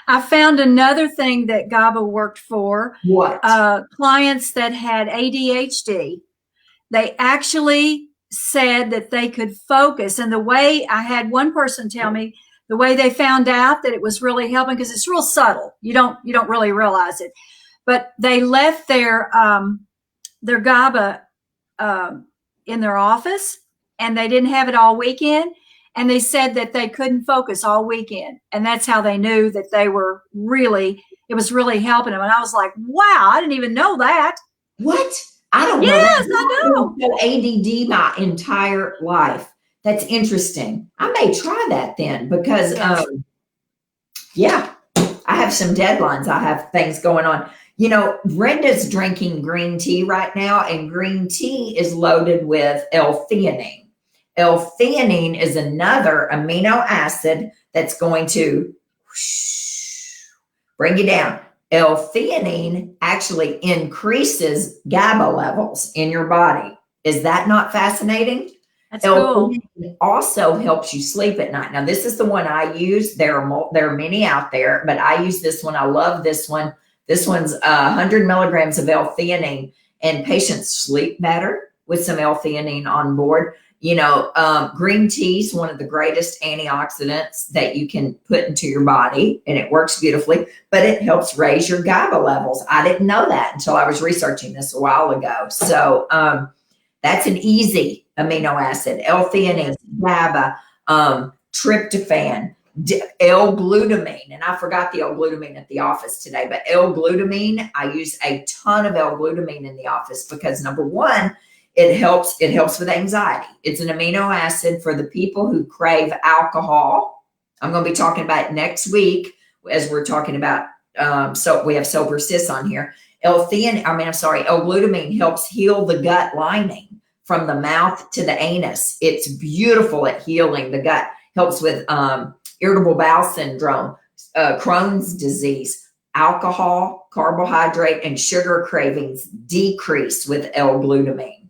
I found another thing that GABA worked for. What? Clients that had ADHD. They actually said that they could focus. And the way I had one person tell me the way they found out that it was really helping, because it's real subtle. You don't really realize it. But they left their GABA in their office, and they didn't have it all weekend. And they said that they couldn't focus all weekend. And that's how they knew that they were really it was really helping him. And I was like, wow, I didn't even know that. What? I don't know. Yes, I know. I've ADD my entire life. That's interesting. I may try that then because, Yes. yeah, I have some deadlines. I have things going on. You know, Brenda's drinking green tea right now, and green tea is loaded with L-theanine. L-theanine is another amino acid that's going to bring you down. L-theanine actually increases GABA levels in your body. Is that not fascinating? That's cool. L-theanine also helps you sleep at night. Now, this is the one I use. There are many out there, but I use this one. I love this one. This one's 100 milligrams of L-theanine, and patients sleep better with some L-theanine on board. You know, green tea is one of the greatest antioxidants that you can put into your body, and it works beautifully, but it helps raise your GABA levels. I didn't know that until I was researching this a while ago. So that's an easy amino acid. L-theanine, GABA, tryptophan, L-glutamine, and I forgot the L-glutamine at the office today, but L-glutamine, I use a ton of L-glutamine in the office because number one, it helps with anxiety. It's an amino acid for the people who crave alcohol. I'm going to be talking about it next week as we're talking about, so we have sober cis on here. L-glutamine helps heal the gut lining from the mouth to the anus. It's beautiful at healing the gut. Helps with irritable bowel syndrome, Crohn's disease, alcohol, carbohydrate, and sugar cravings decrease with L-glutamine.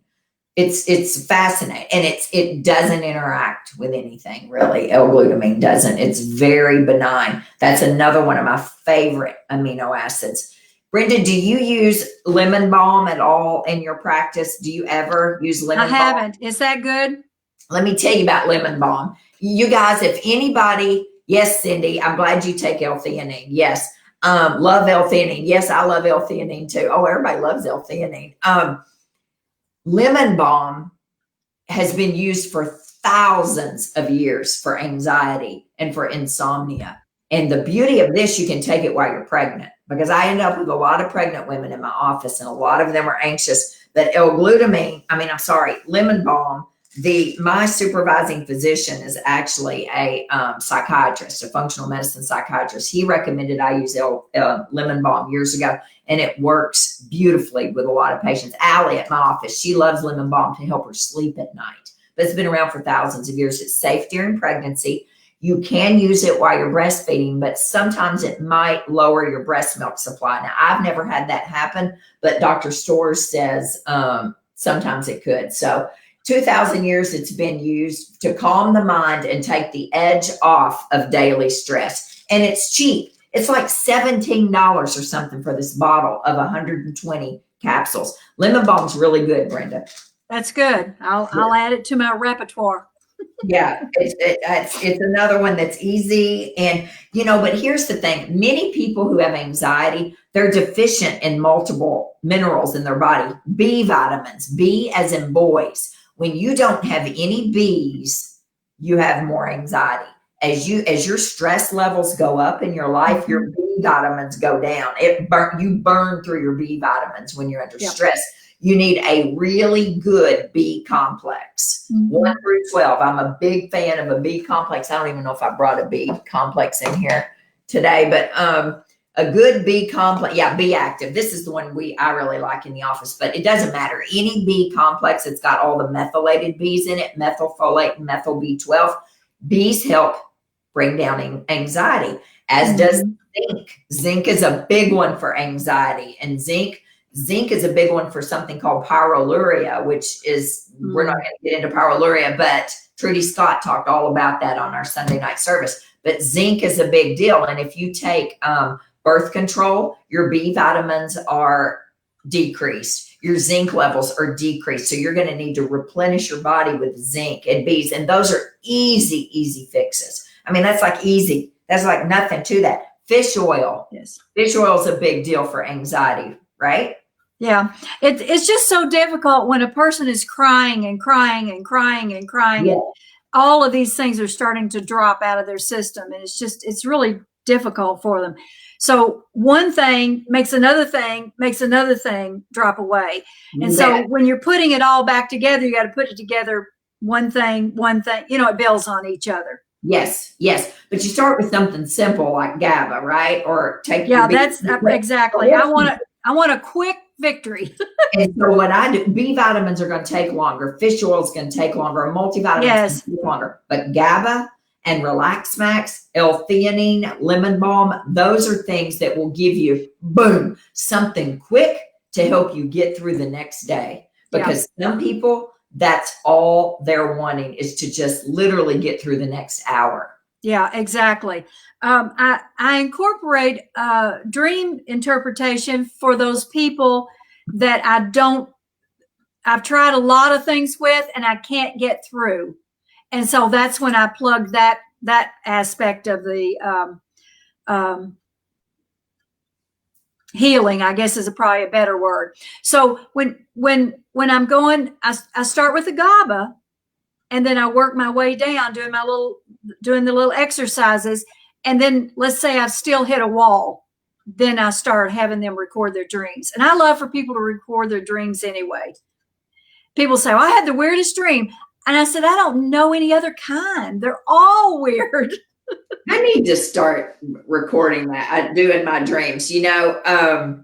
It's fascinating, and it doesn't interact with anything really. L-glutamine doesn't. It's very benign. That's another one of my favorite amino acids. Brenda, do you use LemonBalm at all in your practice? Do you ever use LemonBalm? I haven't. Is that good? Let me tell you about LemonBalm. You guys, if anybody, yes, Cindy, I'm glad you take L-theanine. Yes. Love L-theanine. Yes, I love L-theanine too. Oh, everybody loves L-theanine. LemonBalm has been used for thousands of years for anxiety and for insomnia. And the beauty of this, you can take it while you're pregnant, because I end up with a lot of pregnant women in my office, and a lot of them are anxious. But LemonBalm, my supervising physician is actually a psychiatrist, a functional medicine psychiatrist. He recommended I use LemonBalm years ago, and it works beautifully with a lot of patients. Allie at my office, she loves LemonBalm to help her sleep at night. But it's been around for thousands of years. It's safe during pregnancy. You can use it while you're breastfeeding, but sometimes it might lower your breast milk supply. Now, I've never had that happen, but Dr. Storrs says sometimes it could. So 2,000 years it's been used to calm the mind and take the edge off of daily stress. And it's cheap. It's like $17 or something for this bottle of 120 capsules. LemonBalm's really good, Brenda. That's good. I'll add it to my repertoire. Yeah, it's another one that's easy. And, but here's the thing. Many people who have anxiety, they're deficient in multiple minerals in their body. B vitamins, B as in boys. When you don't have any Bs, you have more anxiety. As your stress levels go up in your life, your B vitamins go down. You burn through your B vitamins when you're under stress. You need a really good B complex, 1 through 12. I'm a big fan of a B complex. I don't even know if I brought a B complex in here today, but a good B complex. Yeah, B active. This is the one I really like in the office, but it doesn't matter. Any B complex, it's got all the methylated Bs in it, methylfolate and methyl B12. Bs help bring down anxiety, as does zinc. Zinc is a big one for anxiety, and zinc is a big one for something called pyroluria, which is, we're not going to get into pyroluria, but Trudy Scott talked all about that on our Sunday night service. But zinc is a big deal. And if you take birth control, your B vitamins are decreased. Your zinc levels are decreased. So you're going to need to replenish your body with zinc and Bs. And those are easy fixes. I mean, that's like easy. That's like nothing to that. Fish oil. Yes. Fish oil is a big deal for anxiety, right? Yeah. It's just so difficult when a person is crying and crying and crying and crying. Yeah. And all of these things are starting to drop out of their system. And it's really difficult for them. So one thing makes another thing drop away. And so when you're putting it all back together, you got to put it together one thing, it builds on each other. Yes. But you start with something simple like GABA, right? Or take that's exactly. I want a quick victory. And so what I do, B vitamins are going to take longer. Fish oil is going to take longer. A multivitamin is going to take longer. But GABA and Relax Max, L-theanine, LemonBalm, those are things that will give you, boom, something quick to help you get through the next day. Because some people, that's all they're wanting is to just literally get through the next hour. Yeah, exactly. I incorporate dream interpretation for those people that I've tried a lot of things with and I can't get through. And so that's when I plug that aspect of the healing, I guess is probably a better word. So when I'm going, I start with the GABA and then I work my way down doing the little exercises. And then let's say I've still hit a wall. Then I start having them record their dreams. And I love for people to record their dreams anyway. People say, well, I had the weirdest dream. And I said, I don't know any other kind. They're all weird. I need to start recording that, doing my dreams. I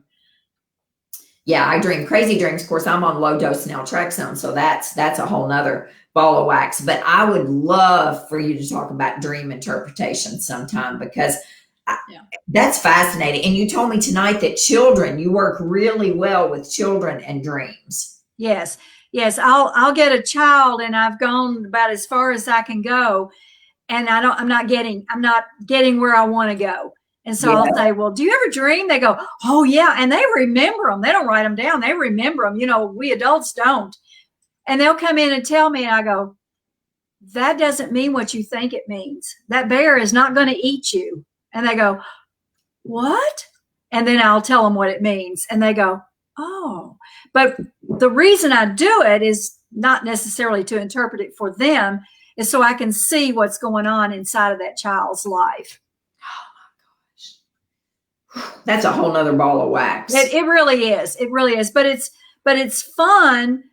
dream crazy dreams. Of course, I'm on low dose naltrexone, so that's a whole nother ball of wax. But I would love for you to talk about dream interpretation sometime because that's fascinating. And you told me tonight that you work really well with children and dreams. Yes. I'll get a child, and I've gone about as far as I can go, and I'm not getting where I want to go. And so I'll say, well, do you ever dream? They go, oh yeah. And they remember them. They don't write them down. They remember them. We adults don't. And they'll come in and tell me, and I go, that doesn't mean what you think it means. That bear is not going to eat you. And they go, what? And then I'll tell them what it means. And they go, oh. But the reason I do it is not necessarily to interpret it for them, is so I can see what's going on inside of that child's life. Oh my gosh. That's a whole nother ball of wax. It really is. It really is. But it's fun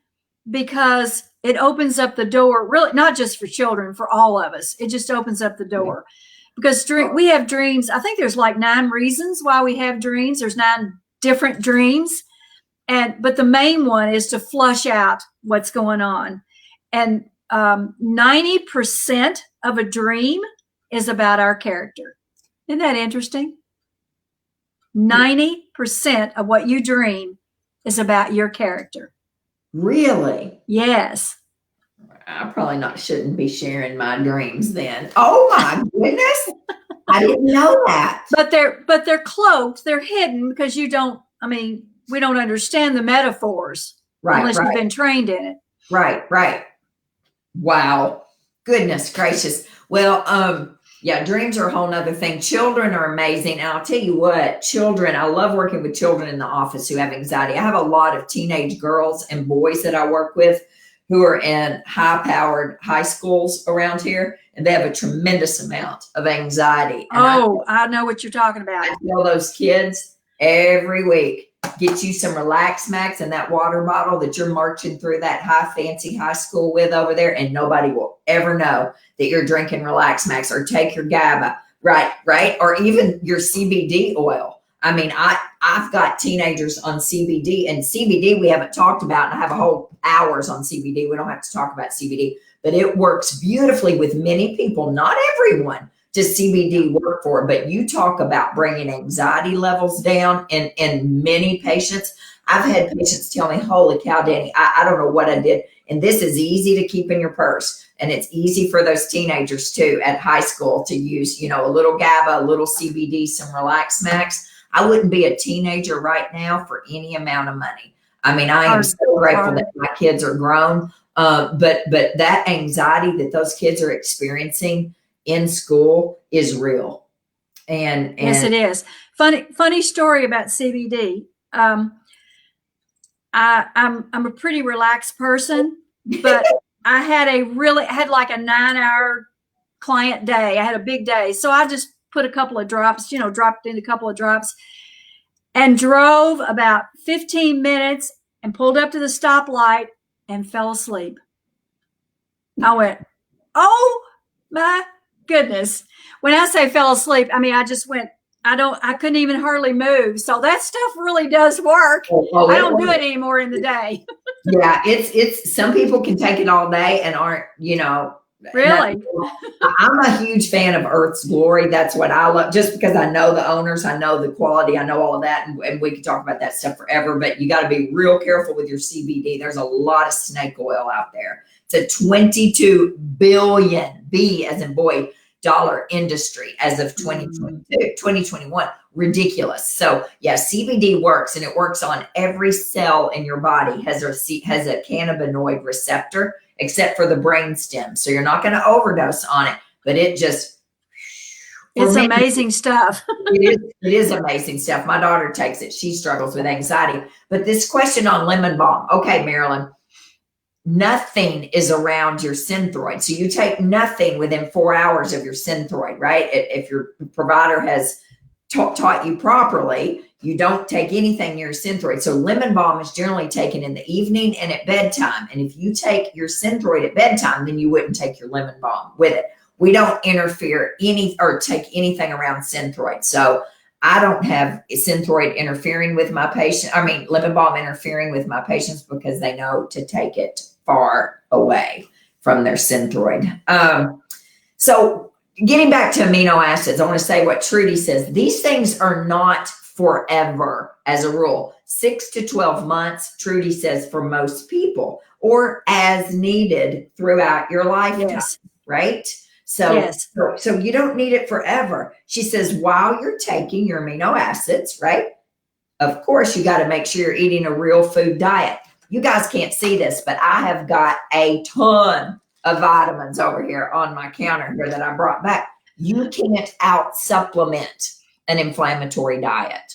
because it opens up the door, really, not just for children, for all of us. It just opens up the door. Because we have dreams. I think there's like 9 reasons why we have dreams. There's 9 different dreams. But the main one is to flush out what's going on. And 90% of a dream is about our character. Isn't that interesting? 90% of what you dream is about your character. Really? Yes. I probably shouldn't be sharing my dreams then. Oh my goodness. I didn't know that. But they're cloaked, they're hidden because we don't understand the metaphors unless you've been trained in it. Right. Wow. Goodness gracious. Well, dreams are a whole nother thing. Children are amazing. And I'll tell you what, I love working with children in the office who have anxiety. I have a lot of teenage girls and boys that I work with who are in high-powered high schools around here, and they have a tremendous amount of anxiety. And I know what you're talking about. I tell those kids every week, get you some Relax Max and that water bottle that you're marching through that fancy high school with over there, and nobody will ever know that you're drinking Relax Max, or take your GABA, right? Or even your CBD oil. I mean, I've got teenagers on CBD, and CBD we haven't talked about, and I have a whole hours on CBD. We don't have to talk about CBD, but it works beautifully with many people. Not everyone does CBD work for, but you talk about bringing anxiety levels down in many patients. I've had patients tell me, holy cow, Dani, I don't know what I did. And this is easy to keep in your purse. And it's easy for those teenagers too at high school to use, a little GABA, a little CBD, some Relax Max. I wouldn't be a teenager right now for any amount of money. I mean, I am so grateful that my kids are grown. But that anxiety that those kids are experiencing in school is real. And yes, it is. Funny story about CBD. I'm a pretty relaxed person, but I had like a 9-hour client day. I had a big day. So I just put a couple of drops, dropped in a couple of drops, and drove about 15 minutes and pulled up to the stoplight and fell asleep. I went, oh my goodness. When I say fell asleep, I mean, I just went, I couldn't even hardly move. So that stuff really does work. I don't do it anymore in the day. Yeah, it's some people can take it all day and aren't, Really? I'm a huge fan of Earth's Glory. That's what I love, just because I know the owners, I know the quality, I know all of that, and we could talk about that stuff forever, but you got to be real careful with your CBD. There's a lot of snake oil out there. It's a $22 billion, B as in boy, dollar industry as of 2021. Ridiculous. So yeah, CBD works, and it works on every cell in your body, has a cannabinoid receptor, except for the brain stem. So you're not going to overdose on it, but it's amazing stuff. it is amazing stuff. My daughter takes it. She struggles with anxiety. But this question on LemonBalm. Okay, Marilynn, nothing is around your Synthroid. So you take nothing within 4 hours of your Synthroid, right? If your provider has taught you properly, you don't take anything near Synthroid. So LemonBalm is generally taken in the evening and at bedtime. And if you take your Synthroid at bedtime, then you wouldn't take your LemonBalm with it. We don't interfere take anything around Synthroid. So I don't have Synthroid interfering with my patient. I mean, LemonBalm interfering with my patients, because they know to take it far away from their Synthroid. So getting back to amino acids, I want to say what Trudy says. These things are not forever as a rule. 6 to 12 months, Trudy says, for most people, or as needed throughout your lifetime, Yes. right? So, yes. so you don't need it forever. She says, while you're taking your amino acids, right? Of course, you got to make sure you're eating a real food diet. You guys can't see this, but I have got a ton of vitamins over here on my counter here that I brought back. You can't out supplement an inflammatory diet.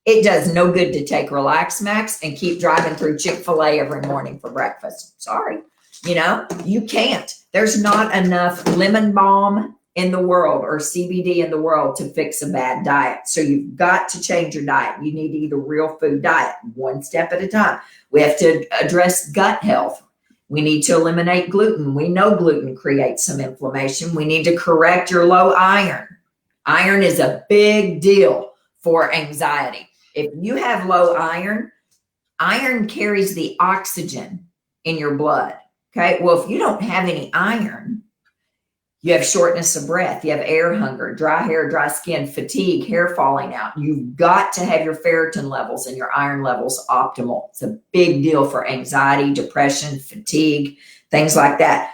It does no good to take Relax Max and keep driving through Chick-fil-A every morning for breakfast. Sorry. You can't. There's not enough LemonBalm in the world or CBD in the world to fix a bad diet. So you've got to change your diet. You need to eat a real food diet, one step at a time. We have to address gut health. We need to eliminate gluten. We know gluten creates some inflammation. We need to correct your low iron. Iron is a big deal for anxiety. If you have low iron, iron carries the oxygen in your blood. Okay. Well, if you don't have any iron, you have shortness of breath, you have air hunger, dry hair, dry skin, fatigue, hair falling out. You've got to have your ferritin levels and your iron levels optimal. It's a big deal for anxiety, depression, fatigue, things like that.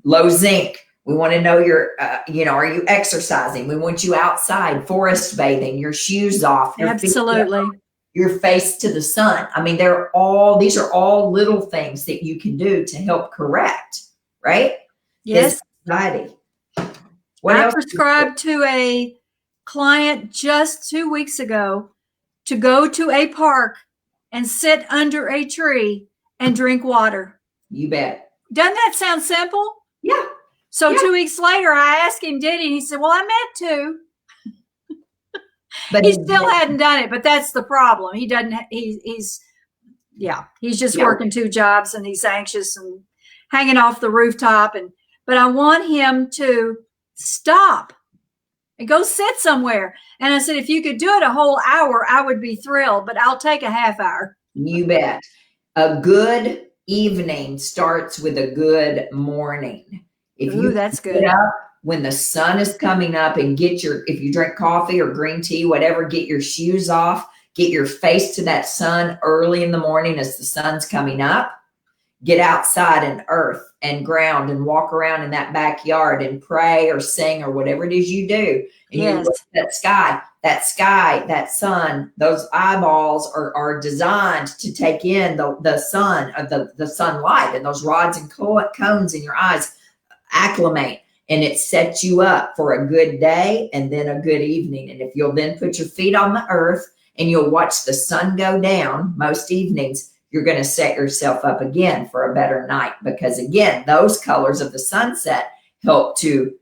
Low zinc. We want to know are you exercising? We want you outside, forest bathing, your shoes off, your Absolutely. feet up, your face to the sun. I mean, these are all little things that you can do to help correct, right? Yes. Anxiety. I prescribed to a client just 2 weeks ago to go to a park and sit under a tree and drink water. You bet. Doesn't that sound simple? Yeah. So 2 weeks later, I asked him, did he? And he said, well, I meant to. But he still hadn't done it. But that's the problem. He doesn't. He's just working 2 jobs, and he's anxious and hanging off the rooftop. But I want him to stop and go sit somewhere. And I said, if you could do it a whole hour, I would be thrilled. But I'll take a half hour. You bet. A good evening starts with a good morning. That's good. Get up when the sun is coming up and if you drink coffee or green tea, whatever, get your shoes off, get your face to that sun early in the morning as the sun's coming up. Get outside and earth and ground and walk around in that backyard and pray or sing or whatever it is you do. And you look at that sky, that sun, those eyeballs are designed to take in the sun, the sunlight, and those rods and cones in your eyes acclimate, and it sets you up for a good day and then a good evening. And if you'll then put your feet on the earth and you'll watch the sun go down most evenings, you're going to set yourself up again for a better night, because again, those colors of the sunset help to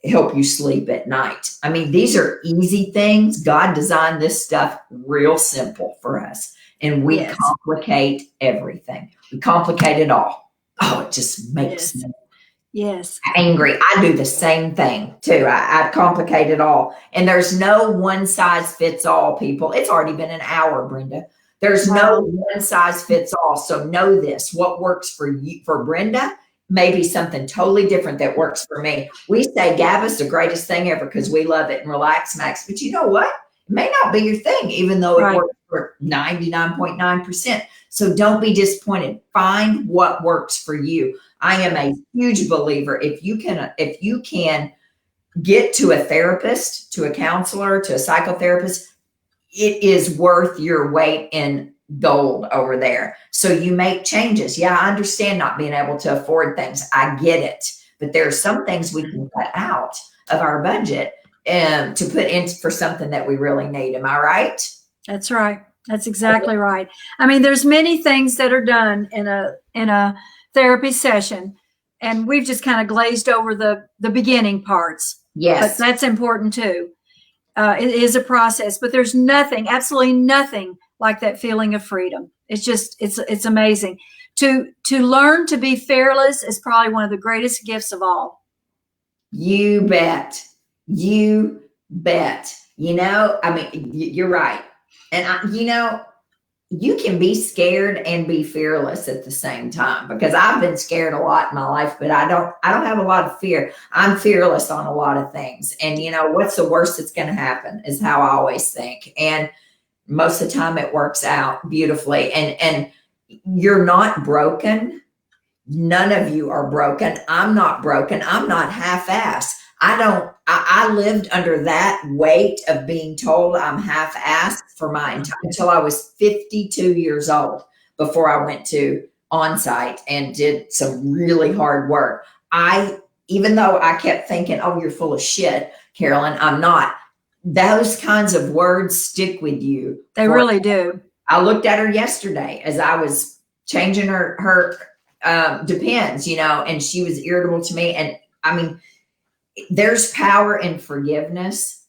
help you sleep at night. I mean, these are easy things. God designed this stuff real simple for us, and we Yes. complicate everything. We complicate it all. Oh, it just makes me angry. I do the same thing too. I complicate it all. And there's no one size fits all, people. It's already been an hour, Brenda. There's no one size fits all. So know this, what works for you, for Brenda, may be something totally different that works for me. We say GABA's the greatest thing ever because we love it and Relax Max, but you know what? It may not be your thing, even though it works for 99.9%. So don't be disappointed. Find what works for you. I am a huge believer. If you can get to a therapist, to a counselor, to a psychotherapist, it is worth your weight in gold over there. So you make changes. Yeah, I understand not being able to afford things. I get it. But there are some things we can cut out of our budget to put in for something that we really need. Am I right? That's right. That's exactly right. I mean, there's many things that are done in a therapy session, and we've just kind of glazed over the beginning parts. Yes. But that's important too. It is a process, but there's nothing, absolutely nothing like that feeling of freedom. It's just, it's amazing. To learn to be fearless is probably one of the greatest gifts of all. You bet. You bet. You know, I mean, you're right. And you can be scared and be fearless at the same time, because I've been scared a lot in my life, but I don't have a lot of fear. I'm fearless on a lot of things. And what's the worst that's going to happen is how I always think. And most of the time it works out beautifully. And you're not broken. None of you are broken. I'm not broken. I'm not half-assed. I lived under that weight of being told I'm half-assed for until I was 52 years old, before I went to on-site and did some really hard work. Even though I kept thinking, oh, you're full of shit, Carolyn, I'm not. Those kinds of words stick with you. They really do. I looked at her yesterday as I was changing her Depends, and she was irritable to me. And I mean, there's power in forgiveness.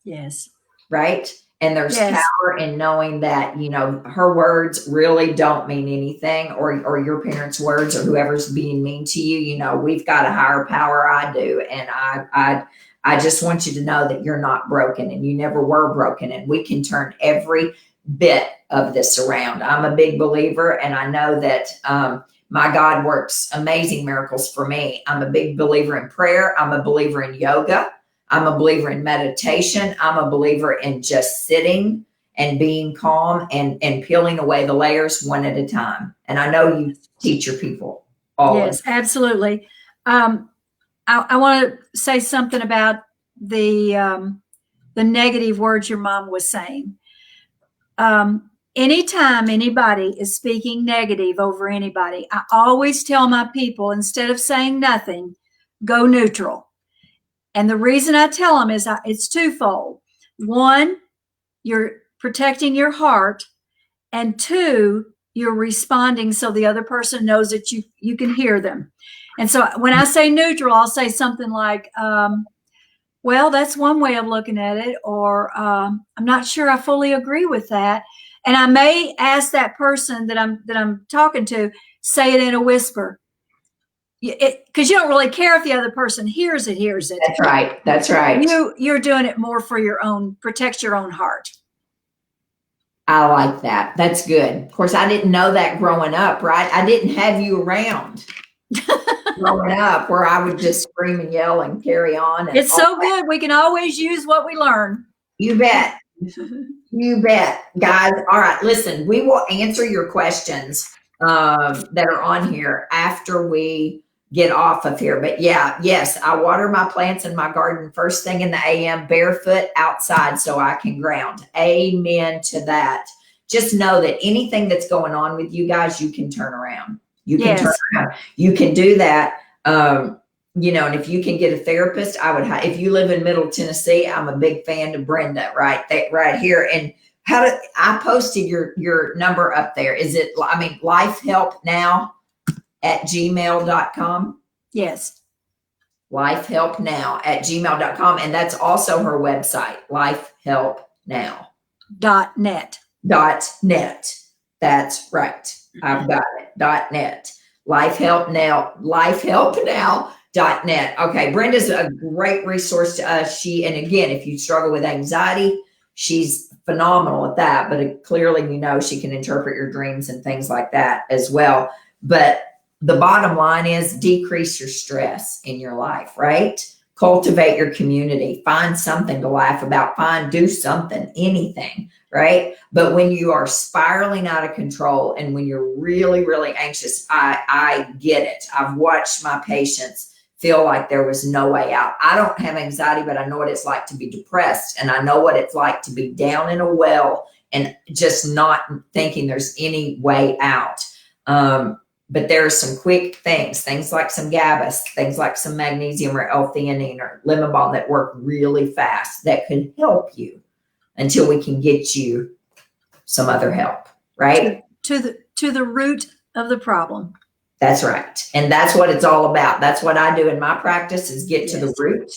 Yes. Right. And there's power in knowing that, her words really don't mean anything, or your parents' words, or whoever's being mean to you. We've got a higher power. I do. And I just want you to know that you're not broken, and you never were broken, and we can turn every bit of this around. I'm a big believer, and I know that, my God works amazing miracles for me. I'm a big believer in prayer. I'm a believer in yoga. I'm a believer in meditation. I'm a believer in just sitting and being calm and peeling away the layers one at a time. And I know you teach your people all. Yes, absolutely. I want to say something about the negative words your mom was saying. Anytime anybody is speaking negative over anybody, I always tell my people, instead of saying nothing, go neutral. And the reason I tell them is it's twofold. One, you're protecting your heart, and two, you're responding so the other person knows that you can hear them. And so when I say neutral, I'll say something like, well, that's one way of looking at it, or I'm not sure I fully agree with that. And I may ask that person that I'm talking to, say it in a whisper, because you don't really care if the other person hears it. That's right. That's right. You're doing it more for protect your own heart. I like that. That's good. Of course, I didn't know that growing up, right? I didn't have you around growing up where I would just scream and yell and carry on. It's so good. We can always use what we learn. You bet. You bet, guys. All right, listen, we will answer your questions that are on here after we get off of here. But yes, I water my plants in my garden first thing in the AM, barefoot outside, so I can ground. Amen to that. Just know that anything that's going on with you guys, you can turn around. You can turn around. You can do that. And if you can get a therapist, if you live in Middle Tennessee, I'm a big fan of Brenda right here. And I posted your number up there. Is it, lifehelpnow@gmail.com? Yes. lifehelpnow@gmail.com. And that's also her website, lifehelpnow.net. .net. That's right. I've got it. .net. Lifehelpnow.net. Okay. Brenda's a great resource to us. And again, if you struggle with anxiety, she's phenomenal at that, but clearly, she can interpret your dreams and things like that as well. But the bottom line is decrease your stress in your life, right? Cultivate your community, find something to laugh about, do something, anything, right? But when you are spiraling out of control and when you're really, really anxious, I get it. I've watched my patients feel like there was no way out. I don't have anxiety, but I know what it's like to be depressed. And I know what it's like to be down in a well and just not thinking there's any way out. But there are some quick things like some GABA, things like some magnesium or L-theanine or LemonBalm that work really fast that could help you until we can get you some other help, right? To the root of the problem. That's right. And that's what it's all about. That's what I do in my practice is get to the root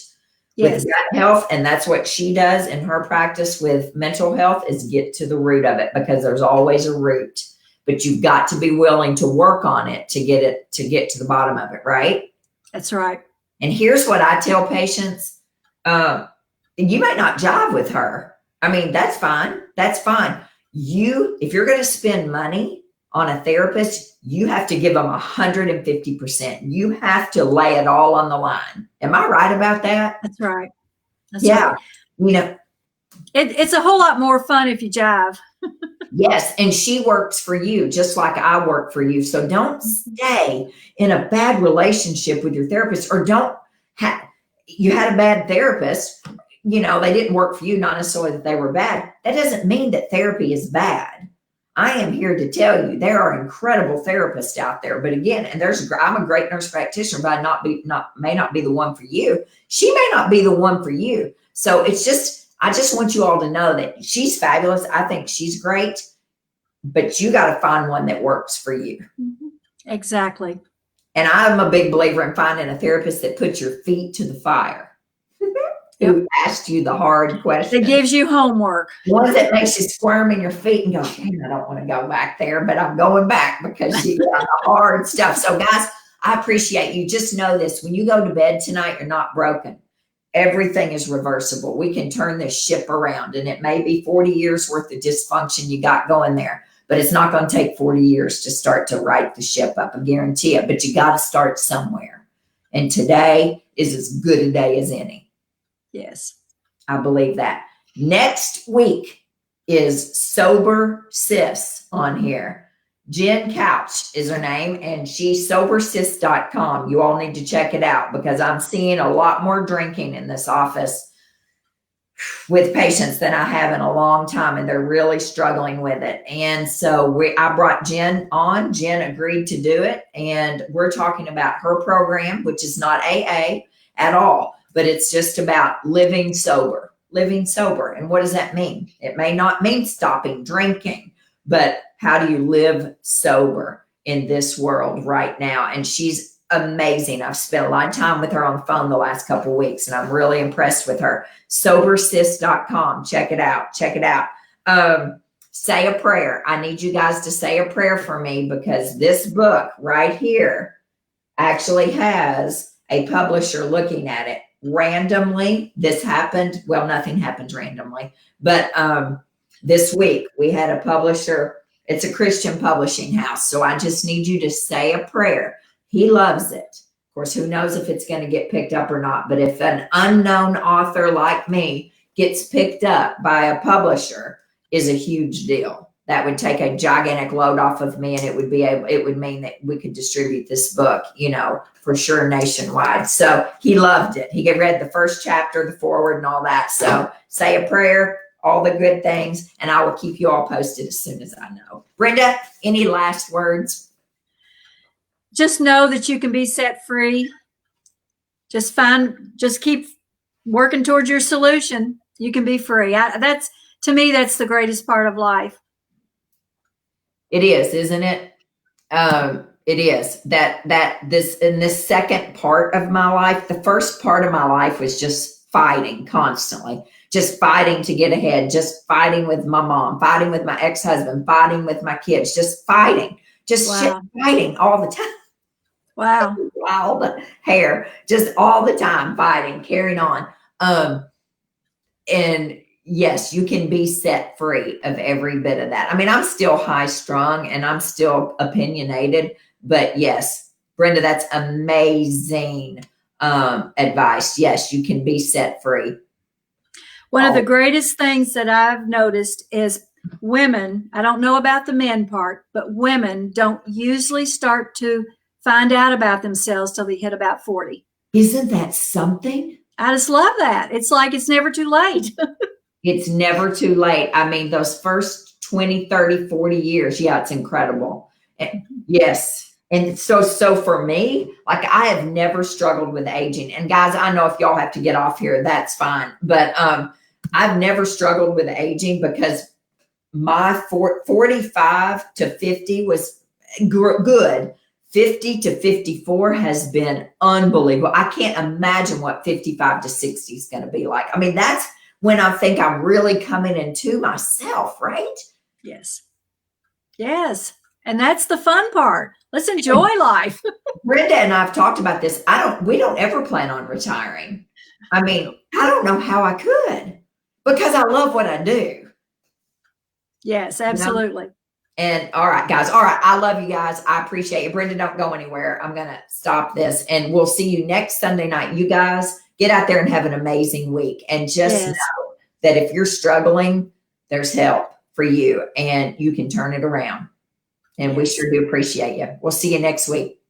with gut health. And that's what she does in her practice with mental health is get to the root of it because there's always a root. But you've got to be willing to work on it to get to the bottom of it, right? That's right. And here's what I tell patients. You may not jive with her. I mean, that's fine. That's fine. If you're going to spend money on a therapist, you have to give them 150%. You have to lay it all on the line. Am I right about that? That's right. That's right. It's a whole lot more fun if you jive. Yes. And she works for you just like I work for you. So don't stay in a bad relationship with your therapist or you had a bad therapist, they didn't work for you, not necessarily that they were bad. That doesn't mean that therapy is bad. I am here to tell you there are incredible therapists out there. But again, I'm a great nurse practitioner, but may not be the one for you. She may not be the one for you. So I just want you all to know that she's fabulous. I think she's great, but you got to find one that works for you. Exactly. And I'm a big believer in finding a therapist that puts your feet to the fire. Who asked you the hard question. That gives you homework. One that makes you squirm in your feet and go, I don't want to go back there, but I'm going back because you got the hard stuff. So guys, I appreciate you. Just know this. When you go to bed tonight, you're not broken. Everything is reversible. We can turn this ship around and it may be 40 years worth of dysfunction you got going there, but it's not going to take 40 years to start to right the ship up. I guarantee it, but you got to start somewhere. And today is as good a day as any. Yes. I believe that. Next week is Sober Sis on here. Jen Couch is her name, and she's sobersis.com. You all need to check it out because I'm seeing a lot more drinking in this office with patients than I have in a long time, and they're really struggling with it. And so I brought Jen on. Jen agreed to do it, and we're talking about her program, which is not AA at all, but it's just about living sober. And what does that mean? It may not mean stopping drinking, but how do you live sober in this world right now? And she's amazing. I've spent a lot of time with her on the phone the last couple of weeks, and I'm really impressed with her. Sobersis.com. Check it out. Say a prayer. I need you guys to say a prayer for me because this book right here actually has a publisher looking at it. Randomly, this happened. Well, nothing happens randomly, but this week we had a publisher. It's a Christian publishing house. So I just need you to say a prayer. He loves it. Of course, who knows if it's going to get picked up or not. But if an unknown author like me gets picked up by a publisher, is a huge deal. That would take a gigantic load off of me, and it would mean that we could distribute this book, for sure nationwide. So he loved it. He read the first chapter, the foreword, and all that. So say a prayer, all the good things, and I will keep you all posted as soon as I know. Brenda, any last words? Just know that you can be set free. Just keep working towards your solution. You can be free. To me, that's the greatest part of life. It is, isn't it? It is this in this second part of my life. The first part of my life was just fighting constantly, just fighting to get ahead, just fighting with my mom, fighting with my ex-husband, fighting with my kids, just fighting, fighting all the time. Wow. Wild hair, just all the time fighting, carrying on. And yes, you can be set free of every bit of that. I mean, I'm still high strung and I'm still opinionated, but yes, Brenda, that's amazing advice. Yes, you can be set free. One of the greatest things that I've noticed is women, I don't know about the men part, but women don't usually start to find out about themselves till they hit about 40. Isn't that something? I just love that. It's like it's never too late. It's never too late. I mean, those first 20, 30, 40 years, yeah, it's incredible. And yes. And so for me, like I have never struggled with aging. And guys, I know if y'all have to get off here, that's fine. But I've never struggled with aging because my 45 to 50 was good. 50 to 54 has been unbelievable. I can't imagine what 55 to 60 is going to be like. I mean, that's when I think I'm really coming into myself, right? Yes. Yes. And that's the fun part. Let's enjoy life. Brenda and I've talked about this. We don't ever plan on retiring. I mean, I don't know how I could because I love what I do. Yes, absolutely. You know? And all right, guys. All right. I love you guys. I appreciate you. Brenda, don't go anywhere. I'm going to stop this and we'll see you next Sunday night. You guys get out there and have an amazing week. And just know that if you're struggling, there's help for you and you can turn it around. And we sure do appreciate you. We'll see you next week.